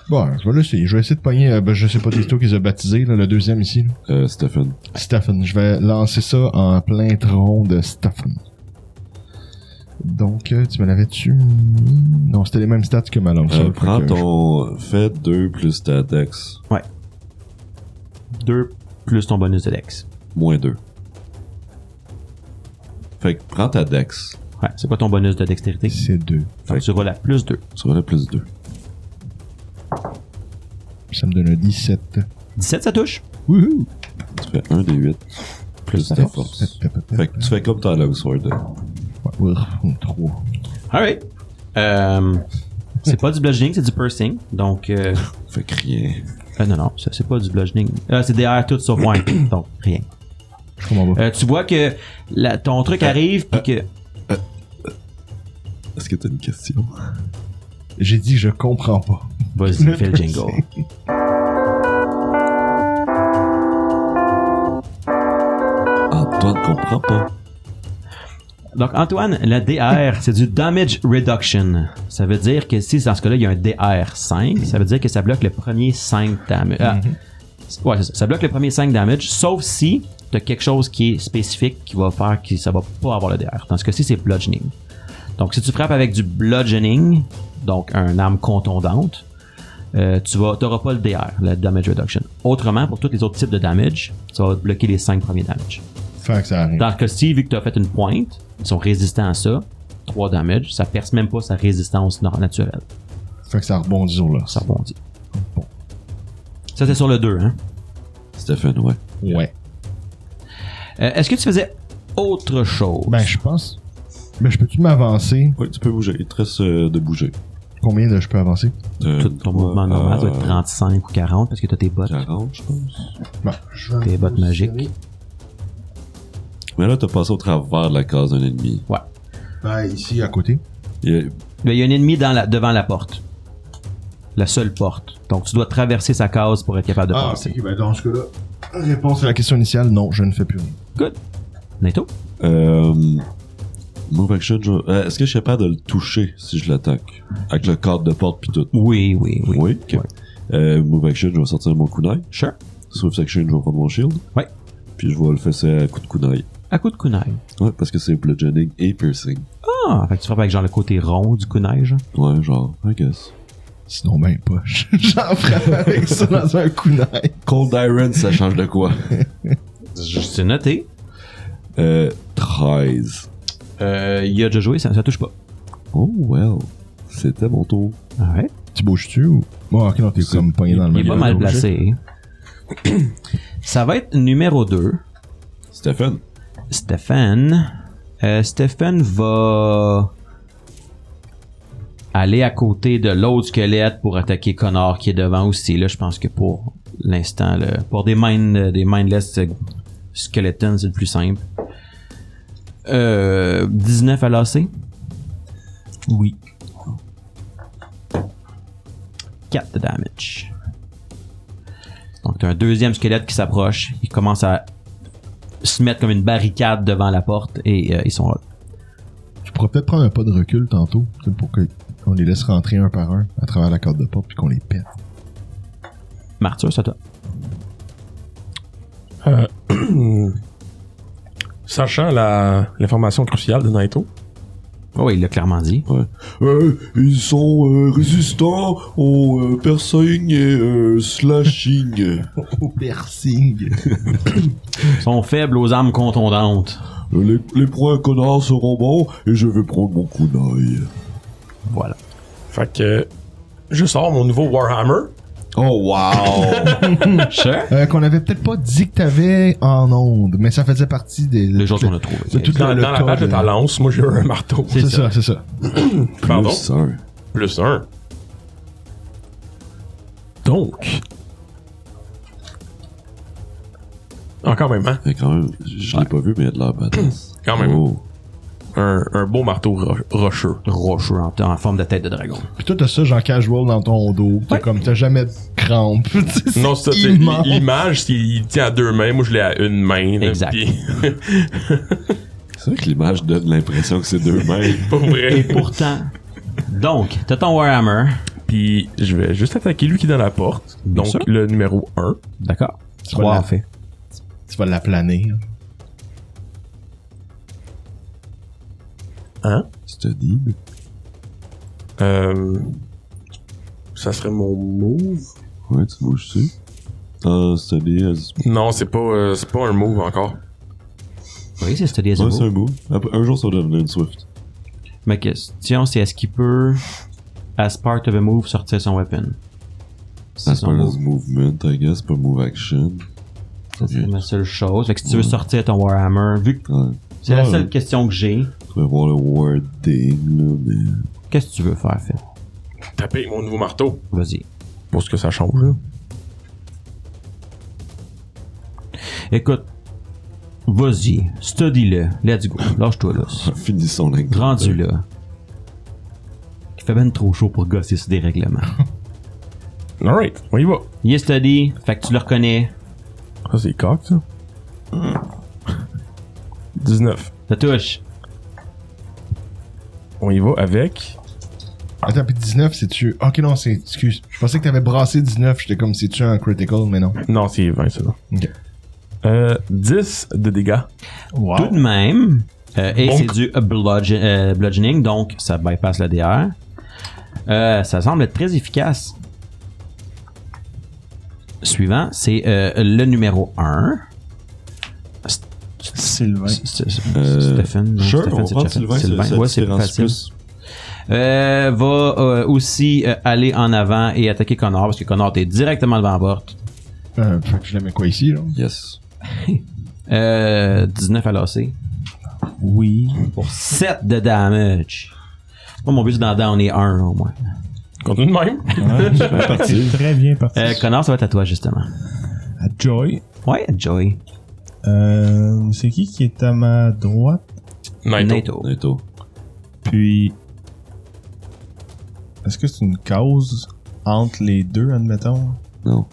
Bon, je vais l'essayer. Je vais essayer de pogner, je sais pas des taux qu'ils ont baptisé, là, le deuxième ici. Là. Stephen. Stephen. Je vais lancer ça en plein tronc de Stephen. Donc, tu me l'avais-tu mis? Non, c'était les mêmes stats que ma lance. Prends ton... Fais 2 plus ta dex. 2 plus ton bonus de Dex. Moins 2. Fait que prends ta dex. Ouais, c'est quoi ton bonus de dextérité? C'est 2. Fait que tu roules à plus 2. Tu vas la plus 2. Ça me donne un 17. 17, ça touche. Wouhou! Tu fais 1 des 8 plus ta force. Fait que tu fais comme ta longsword. Ouais, 3. Alright. C'est pas du bludgeoning, c'est du piercing. Donc, Fait que rien. non, ça c'est pas du bludgeoning. C'est DR tout sauf one. Donc, rien. Je comprends pas. Tu vois que ton truc arrive pis que... Est-ce que t'as une question? J'ai dit je comprends pas. Vas-y, fais le jingle. Antoine comprend pas. Donc, Antoine, la DR, c'est du Damage Reduction. Ça veut dire que si dans ce cas-là, il y a un DR 5, ça veut dire que ça bloque le premier 5 damage. Ouais, ça bloque le premier 5 damage, sauf si tu as quelque chose qui est spécifique qui va faire que ça va pas avoir le DR. Dans ce cas-ci, c'est bludgeoning. Donc, si tu frappes avec du bludgeoning, donc un arme contondante, tu n'auras pas le DR, le Damage Reduction. Autrement, pour tous les autres types de damage, tu vas bloquer les 5 premiers damage. Fait que ça arrive. Dans ce cas-ci, vu que tu as fait une pointe, ils sont résistants à ça, 3 damage, ça perce même pas sa résistance naturelle. Fait que ça rebondit sur là. Ça rebondit. Bon. Ça, c'est sur le 2, hein? Stephen, ouais. Ouais. Est-ce que tu faisais autre chose? Ben, je pense. Ben, je peux-tu m'avancer? Oui, tu peux bouger. Il te reste de bouger. Combien de je peux avancer? Tout ton mouvement normal doit être 35 ou 40 parce que tu as tes bottes. 40, je pense. Ben, je vais Tes bottes magiques. Mais là, t'as passé au travers de la case d'un ennemi. Ouais. Ben, ici, à côté. Il Il y a un ennemi devant la porte. La seule porte. Donc, tu dois traverser sa case pour être capable de passer. ok, ben, dans ce cas-là. Réponse à la question initiale, non, je ne fais plus rien. Good. Naito? Move action, est-ce que je suis capable de le toucher si je l'attaque? Avec le cadre de porte pis tout. Oui. Oui? Ok. Ouais. Move action, je vais sortir mon kunai. Sure. Swift action, je vais prendre mon shield. Ouais. Puis je vais le fesser à coup de kunai. À coup de kunai. Ouais, parce que c'est bludgeoning et piercing. Ah, fait que tu frappes avec genre le côté rond du kunai, genre. Ouais, genre, I guess. Sinon, ben, poche. J'en frappe avec ça dans un kunai. Cold Iron, ça change de quoi? C'est noté. 13. Il a déjà joué, ça touche pas. Oh, well. C'était mon tour. Ouais. Tu bouges-tu ou? Bon, ok, non, t'es comme pogné dans le Il même. est pas mal placé. Ça va être numéro 2. Stephen. Stephen. Stephen va aller à côté de l'autre squelette pour attaquer Connor qui est devant aussi. Là, je pense que pour l'instant, pour des mindless skeletons, c'est le plus simple. 19 à l'AC. Oui. 4 de damage. Donc, t'as un deuxième squelette qui s'approche. Il commence à se mettre comme une barricade devant la porte et ils sont là. Tu pourrais peut-être prendre un pas de recul tantôt, pour qu'on les laisse rentrer un par un à travers la corde de porte puis qu'on les pète. Martyr, c'est à toi. Sachant l'information cruciale de Naito, Oh, il l'a clairement dit. Ils sont résistants au piercing et slashing. Au piercing. Ils sont faibles aux armes contondantes. Les points connards seront bons et je vais prendre mon kunai. Voilà. fait que je sors mon nouveau Warhammer. Oh, wow! Sure. Qu'on avait peut-être pas dit que t'avais en onde, mais ça faisait partie des... Les choses qu'on a trouvées. de tout Dans le la code, page de ta lance, moi j'ai un marteau. C'est ça, c'est ça. Pardon? Plus un. Plus 1. Donc. Quand même, hein? Mais quand même, je l'ai pas vu, mais il y a de la badass. Quand même. Oh. Un beau marteau rocheux. Rocheux en forme de tête de dragon. Pis toi, t'as ça, genre casual dans ton dos. T'as comme, t'as jamais de crampe. Non, c'est ça. immense. L'image, il tient à 2 mains. Moi, je l'ai à 1 main. là, Exact. puis- C'est vrai que l'image donne l'impression que c'est 2 mains. Pas vrai. Et pourtant... Donc, t'as ton Warhammer. Puis, je vais juste attaquer lui qui est dans la porte. Bien Donc, sûr. le numéro 1. D'accord. Tu vas 3 la- en fait. Tu vas la planer. Hein? Study. Ça serait mon move? Ouais, tu bouges dessus. Study. Non, c'est pas un move encore. Oui, c'est Study as a Ouais, move. c'est un move. Un jour, ça va devenir une Swift. Ma question, c'est est-ce qu'il peut, as part of a move, sortir son weapon? C'est As son part move. of movement, I guess, pas move action. Ça, c'est ma seule chose. Fait que si tu veux sortir ton Warhammer, vu que Ouais. c'est la Ouais. seule question que j'ai, Tu vas voir le wording, là, mais. qu'est-ce que tu veux faire, Phil? Taper mon nouveau marteau. Vas-y. Pour ce que ça change, là. Écoute, vas-y, study-le, let's go, lâche-toi là. Finissons la Rendu là. Il fait ben trop chaud pour gosser sur des règlements. Alright, on y va. Il est study, fait que tu le reconnais. Ça, c'est coq, ça. 19. Ça touche. On y va avec... Attends, pis 19, c'est-tu... Ok, non, c'est... Excuse. Je pensais que t'avais brassé 19. J'étais comme, c'est-tu un critical, mais non. Non, c'est 20, ça. Ok. 10 de dégâts. Wow. Tout de même, et Bonk. c'est du bludgeoning, donc ça bypass le DR. Ça semble être très efficace. Suivant, c'est le numéro 1. Sylvain. Stephen. non, Sure, Stephen, on c'est prend déjà fait. Sylvain, Sylvain. Ouais, c'est plus différence facile. plus. Va aussi aller en avant et attaquer Connor, parce que Connor t'es directement devant la porte. Fait que je la mets quoi ici, là? Yes. 19 à l'AC. Oui. Pour 7 de damage. Moi, mon but, c'est d'en donner 1 au moins. Continue de même. Ouais, c'est très bien parti. Connor, ça va être à toi, justement. À Joy. Ouais, Joy. C'est qui est à ma droite? Naito. Naito. Puis... Est-ce que c'est une cause entre les deux, admettons? Non.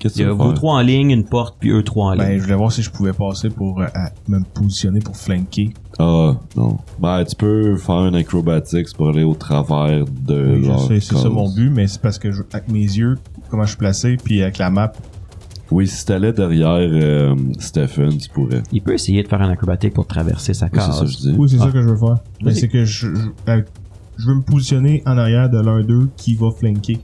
Qu'est-ce que Il y tu a veux vous faire? 3 en ligne, une porte, puis eux 3 en ligne. Ben, je voulais voir si je pouvais passer pour me positionner pour flanker. Ah, non. Ben, tu peux faire un acrobatics pour aller au travers de Oui, je leur sais, c'est ça cause. mon but, mais c'est parce que avec mes yeux, comment je suis placé, puis avec la map, Oui, si t'allais derrière Stephen, tu pourrais. Il peut essayer de faire un acrobatique pour traverser sa Oui, c'est ça que case. je dis. oui, c'est Ah. ça que je veux faire. Mais Vas-y. c'est que je veux me positionner en arrière de l'un d'eux qui va flanker.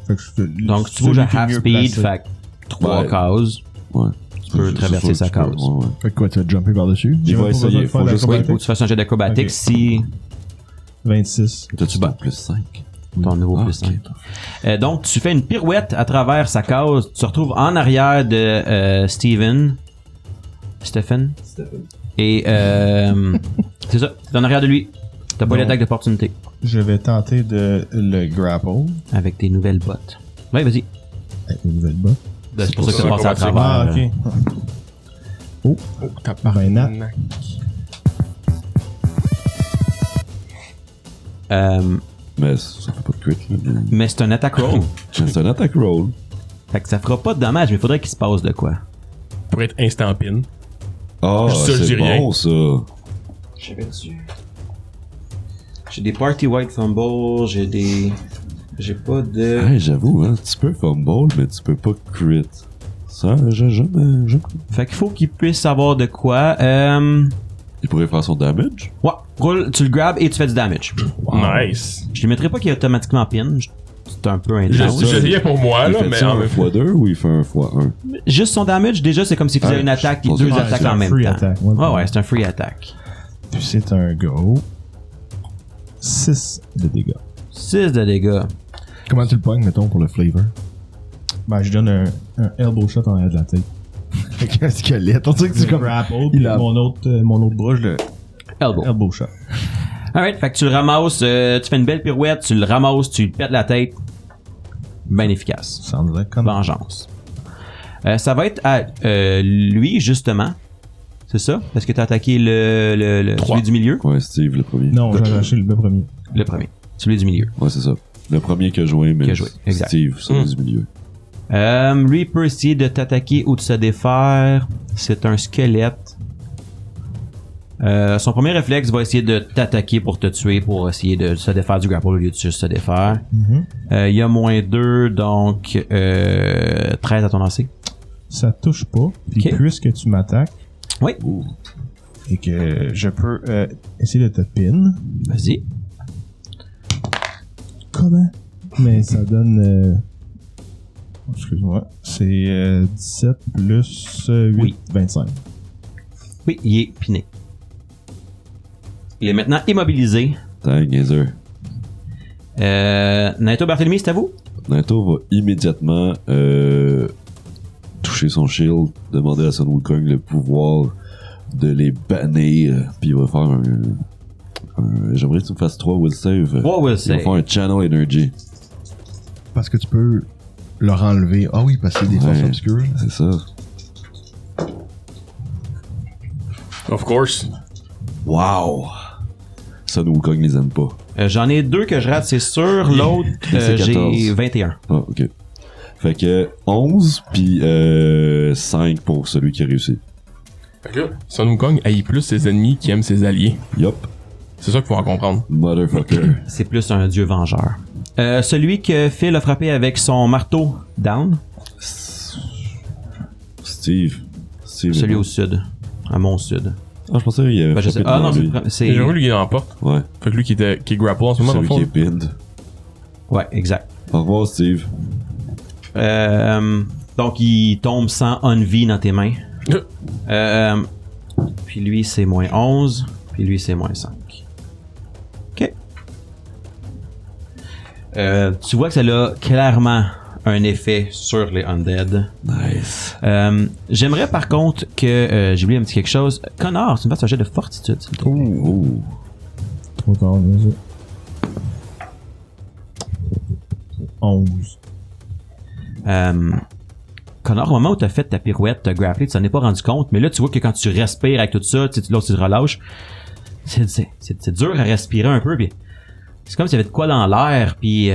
Fait que Donc, tu celui bouges à qui est half mieux speed, placé. fait 3 Ouais. cases. Ouais. Tu peux traverser sa case. Ouais, ouais. Fait que quoi, tu vas jumper par-dessus? Il va pas besoin essayer, de faire faut juste... Oui, il d'acrobatique. faut que tu fasses un jet d'acrobatique Ok. si 26. T'as-tu bats. ton plus 5? ton niveau Ah, plus ok. 5. Donc, tu fais une pirouette à travers sa case. Tu te retrouves en arrière de Stephen. Stephen. Et c'est ça, t'es en arrière de lui. T'as pas Non. l'attaque d'opportunité Je vais tenter de le grapple avec tes nouvelles bottes. Ouais, vas-y. avec une nouvelle botte. C'est pour ça que ça t'as passé à qu'on va travers. Ah, ok. Oh, t'as Ben, Nat. Mais ça fait pas de crit, là. Mais c'est un attack roll. C'est un attack roll. Fait que ça fera pas de dommage, mais il faudrait qu'il se passe de quoi. Pour être instant pin. Ah, Ça, je dis c'est rien. bon, ça. J'avais dessus. J'ai des party white fumbles, j'ai pas de... Hey, j'avoue, hein, tu peux fumble, mais tu peux pas crit. Ça, jamais. Fait qu'il faut qu'il puisse savoir de quoi. Il pourrait faire son damage. Ouais, roule, tu le grabs et tu fais du damage. Nice. Je lui mettrai pas qu'il est automatiquement pin. C'est un peu Je intense. ça. rien pour moi, Il là, fait mais ça en un même temps. x2 ou il fait un x1? Juste son damage, déjà, c'est comme s'il faisait Ouais, une attaque et je 2 pense que attaques c'est en un même free temps. attack. Ouais, c'est un free attack. Puis c'est un go. 6 de dégâts. 6 de dégâts. Comment tu le pognes, mettons, pour le flavor? Ben, je donne un elbow shot en arrière de la tête. Avec un squelette. On dirait que Je c'est comme... grapple, il puis a- mon autre bras, je le Elbow. elbow shot. Alright, fait que tu le ramasses, tu fais une belle pirouette, tu le ramasses, tu lui pètes la tête. Ben efficace. Ça en dirait comme... Vengeance. Ça va être à lui, justement. C'est ça? Parce que t'as attaqué celui du milieu? Ouais, Steve, le premier. Non, j'ai arraché le premier. Le premier. Celui du milieu. Ouais, c'est ça. Le premier qui a joué, mais Qui a joué, exact. Steve, celui du milieu. Lui peut essayer de t'attaquer ou de se défaire. C'est un squelette. Son premier réflexe va essayer de t'attaquer pour te tuer, pour essayer de se défaire du grapple au lieu de juste se défaire. Il y a -2, donc 13 à ton lancer. Ça touche pas. Puis Ok. puisque tu m'attaques Oui. et que je peux essayer de te pin. Vas-y. Comment? Mais ça donne... excuse-moi. C'est 17 plus 8, Oui. 25. Oui, il est piné. Il est maintenant immobilisé. T'as gazer. Naito Barthélemy, c'est à vous? Naito va immédiatement toucher son shield, demander à Sun Wukong le pouvoir de les bannir, puis il va faire un j'aimerais que tu me fasses 3 will save. Ouais, will Il va save. faire un channel energy. Parce que tu peux leur enlever. Ah oui, parce que c'est des forces Ouais. obscures. C'est ça. Of course. Wow! Sun Wukong les aime pas. J'en ai 2 que je rate, c'est sûr. L'autre, C'est j'ai 14. 21. Ah, ok. Fait que 11 puis 5 pour celui qui a réussi. Fait que là, Sun Wukong haït plus ses ennemis qui aiment ses alliés. Yup. C'est ça qu'il faut en comprendre. Motherfucker. C'est plus un dieu vengeur. Celui que Phil a frappé avec son marteau down, Steve. celui au sud, à mon sud. Ah, je pensais qu'il y avait Ben, je sais. frappé Ah non, devant lui. c'est J'ai vu lui qui est dans la porte. Ouais. Fait que lui qui est grapple en ce moment, dans Celui le qui est fond. pinned. Ouais, exact. Au revoir, Steve. Donc il tombe sans on-vie dans tes mains. Puis lui c'est -11, puis lui c'est -5. Ok. Tu vois que ça a clairement un effet sur les undead. Nice. J'aimerais par contre que j'ai oublié un petit quelque chose. Connor, tu me fasses un jet de fortitude, s'il te plaît. Oh. Trop tard, vas-y. 11. Connor, au moment où t'as fait ta pirouette, t'as grapplé, tu t'en es pas rendu compte, mais là tu vois que quand tu respires avec tout ça, tu sais, l'autre tu te relâches, c'est dur à respirer un peu, puis c'est comme s'il y avait de quoi dans l'air, puis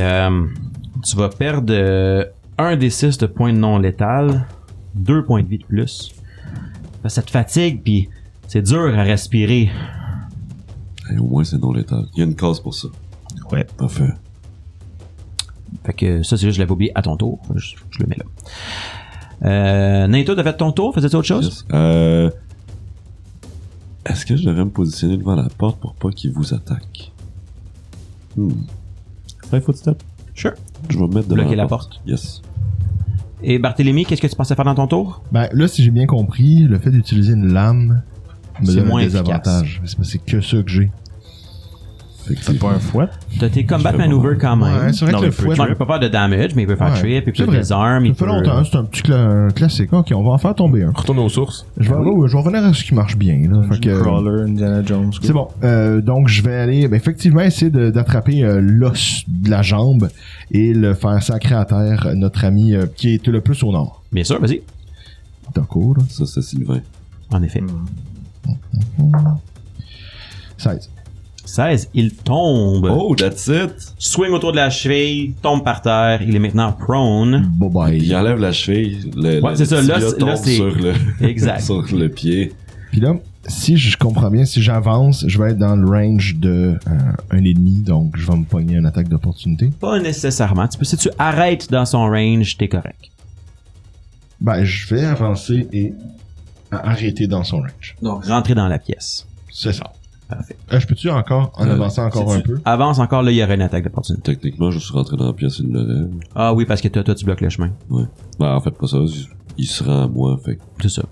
tu vas perdre 1 des 6 de points de non létal, 2 points de vie de plus. Ça te fatigue, puis c'est dur à respirer. Hey, au moins, c'est non létal. Il y a une case pour ça. Ouais. Parfait. Fait que ça, c'est juste, je l'avais oublié à ton tour. Je le mets là. Naito, t'as fait ton tour? Faisais-tu autre chose? Yes. Est-ce que je devrais me positionner devant la porte pour pas qu'il vous attaque? Ouais, footstep. Sure. Je vais me mettre devant Bloquer la porte. Yes. Et Barthélemy, qu'est-ce que tu pensais faire dans ton tour? Ben, là, si j'ai bien compris, le fait d'utiliser une lame me C'est donne moins des avantages. C'est que ça que j'ai. C'est pas un fouet. T'as tes combat Je fais maneuver quand même. Ouais, c'est vrai Non, que le mais fouet... Bon, il peut faire de damage, mais il peut faire Ouais, trip, il c'est peut vrai. des armes, Ça il fait peut... longtemps, c'est un petit classique. Ok, on va en faire tomber un. Retourne aux sources. Je vais revenir à ce qui marche bien. Là. Fait que, Crawler, Indiana Jones. c'est bon. Donc, je vais aller effectivement essayer d'attraper l'os de la jambe et le faire sacrer à terre notre ami qui est le plus au nord. Bien sûr, vas-y. D'accord. Ça, c'est Sylvain. En effet. 16. 16, il tombe. Oh, that's it! Swing autour de la cheville, tombe par terre, il est maintenant prone. Bye bye. Il enlève la cheville. Ouais, c'est ça, là, tombe c'est- sur le, Exact. sur le pied. Puis là, si je comprends bien, si j'avance, je vais être dans le range de un ennemi, donc je vais me pogner une attaque d'opportunité. Pas nécessairement. Si tu arrêtes dans son range, t'es correct. Ben, je vais avancer et arrêter dans son range. Donc, rentrer dans la pièce. C'est ça. Parfait. Je peux-tu encore, en avançant encore un peu? Avance encore, là, il y aurait une attaque d'opportunité. Techniquement, je suis rentré dans la pièce, il l'aurait. Ah oui, parce que toi, tu bloques le chemin. Ouais. Ben, en fait, pas ça. Il se rend à moi, fait que C'est ça.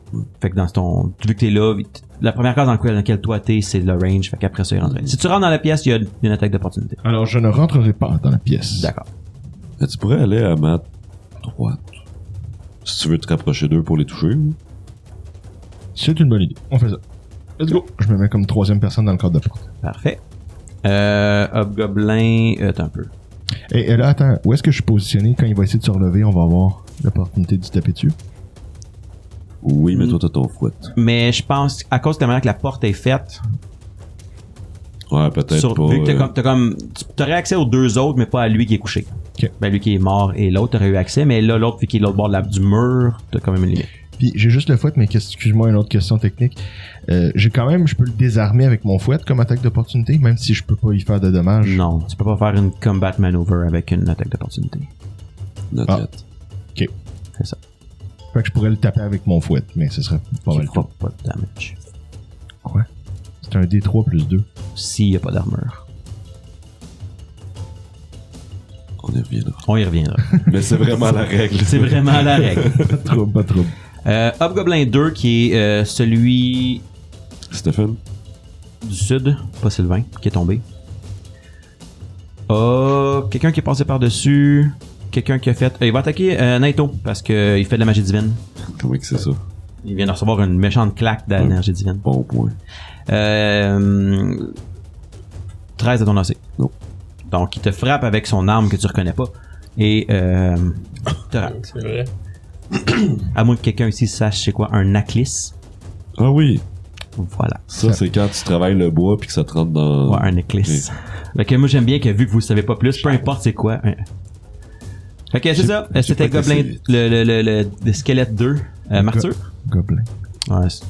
Fait que dans ton... Vu que t'es là, la première case dans laquelle toi t'es, c'est le range. Fait qu'après ça, il rentre. Si tu rentres dans la pièce, il y a une attaque d'opportunité. Alors, je ne rentrerai pas dans la pièce. D'accord. tu pourrais aller à ma droite. Si tu veux te rapprocher d'eux pour les toucher. C'est une bonne idée. On fait ça. Let's go. Je me mets comme troisième personne dans le cadre de porte. Parfait. Hobgoblin, attends un peu. Et là, attends, où est-ce que je suis positionné? Quand il va essayer de se relever, on va avoir l'opportunité de se taper dessus. Oui, mais toi, t'as ton fouet. Mais je pense, à cause de la manière que la porte est faite, Ouais, peut-être pas. vu que t'aurais accès aux deux autres, mais pas à lui qui est couché. Ok. Ben, lui qui est mort et l'autre aurait eu accès, mais là, l'autre, vu qu'il est l'autre bord du mur, t'as quand même une limite. Puis j'ai juste le fouet, mais excuse-moi, une autre question technique. Je peux le désarmer avec mon fouet comme attaque d'opportunité, même si je peux pas y faire de dommages. Non, tu peux pas faire une combat maneuver avec une attaque d'opportunité. Notre Ah. lettre. C'est ça. Fait que je pourrais le taper avec mon fouet, mais ce serait pas Qui mal. fera pas de damage. Quoi? C'est un D3 plus 2. S'il y a pas d'armure. On y reviendra. On y reviendra. Mais c'est vraiment la règle. C'est vraiment la règle. Pas de trouble, pas de trouble. Hobgoblin 2, qui est celui Stéphane? du sud, pas Sylvain, qui est tombé. Quelqu'un qui est passé par-dessus. Quelqu'un qui a fait... il va attaquer Naito, parce qu'il fait de la magie divine. Comment que c'est ça? Il vient de recevoir une méchante claque d'énergie divine. Bon point. 13 à ton AC. Non. Donc, il te frappe avec son arme que tu reconnais pas. Et te rate. C'est vrai. À moins que quelqu'un ici sache c'est quoi un necklace. Ah oui! Voilà. Ça, c'est quand tu travailles le bois puis que ça te rentre dans... Ouais, un necklace. Fait que moi, j'aime bien que vu que vous savez pas plus, peu importe c'est quoi. Fait que c'est ça. C'était pas Goblin, essayé. le squelette 2. Martyr? Gobelin. Ouais, c'est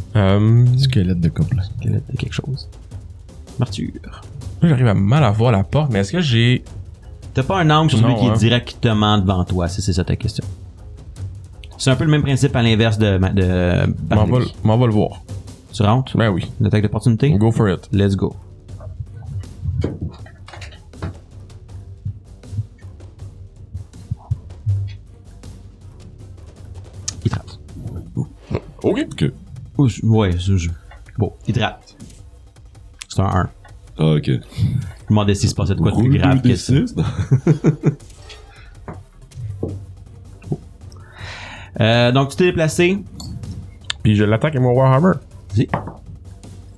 Squelette de gobelin. squelette de quelque chose. Martyr. Moi, j'arrive à mal à voir la porte, mais est-ce que j'ai... T'as pas un angle sur celui Non, qui est hein. directement devant toi, si c'est ça ta question. C'est un peu le même principe à l'inverse de Barthélemy. M'en va le voir. Tu rentres? Ben oui. Une attaque d'opportunité? Go for it. Let's go. Il te rate. OK. Ok. Ouais, bon, il te rate. C'est un 1. Ah, ok. Je me demandais s'il se passait de quoi de plus Roule grave deux que ça. D6? Donc, tu t'es déplacé. Puis je l'attaque avec mon Warhammer. Vas-y.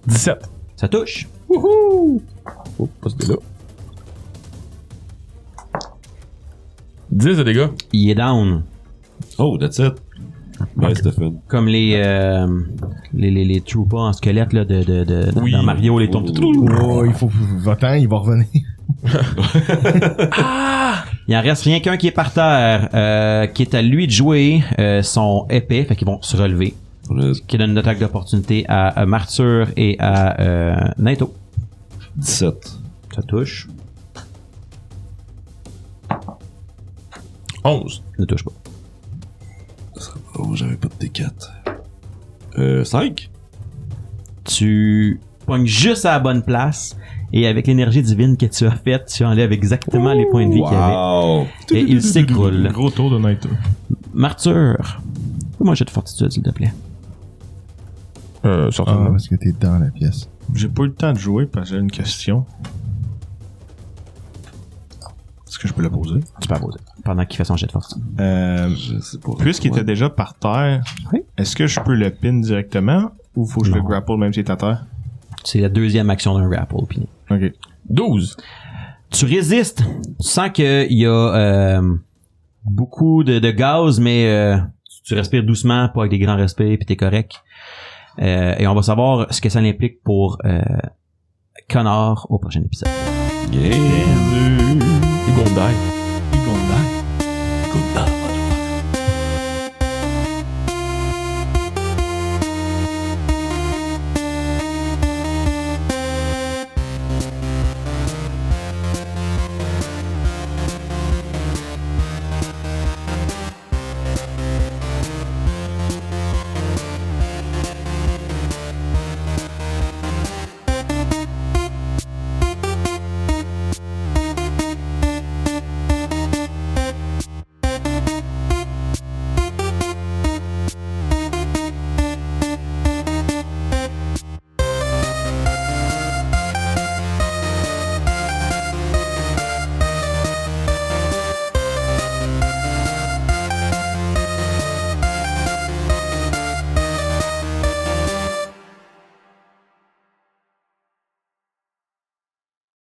17. Ça touche. Wouhou! Oh, pas ce dé-là. 10 de dégâts. Il est down. Oh, that's it. Bye, Stéphane. Comme les troopers en squelette là, Oui. dans Mario, les tombes. Oh, il faut... Va-t'en, il va revenir. Il en reste rien qu'un qui est par terre, qui est à lui de jouer son épée, fait qu'ils vont se relever. Qui donne une attaque d'opportunité à Martyr et à Naito. 17. Ça touche. 11. Ne touche pas. Oh, j'avais pas de D4. 5? Tu pognes juste à la bonne place et avec l'énergie divine que tu as faite, tu enlèves exactement les points de vie qu'il y avait. Wow! Et il s'écroule. Gros tour de Naito. Martyr, fais-moi jet de fortitude, s'il te plaît. Certainement. parce que t'es dans la pièce. J'ai pas eu le temps de jouer parce que j'ai une question. Est-ce que je peux la poser? Tu peux la poser pendant qu'il fait son jet de fortitude. Je sais pas. Puisqu'il était déjà par terre, Oui. est-ce que je peux le pin directement ou faut que je le Non. grapple même s'il est à terre? C'est la deuxième action d'un grapple. Puis Ok. 12. tu résistes. Tu sens qu'il y a beaucoup de gaz, mais tu respires doucement, pas avec des grands respires, puis t'es correct. Et on va savoir ce que ça implique pour Connor au prochain épisode. Yeah! You gonna die. You gonna die.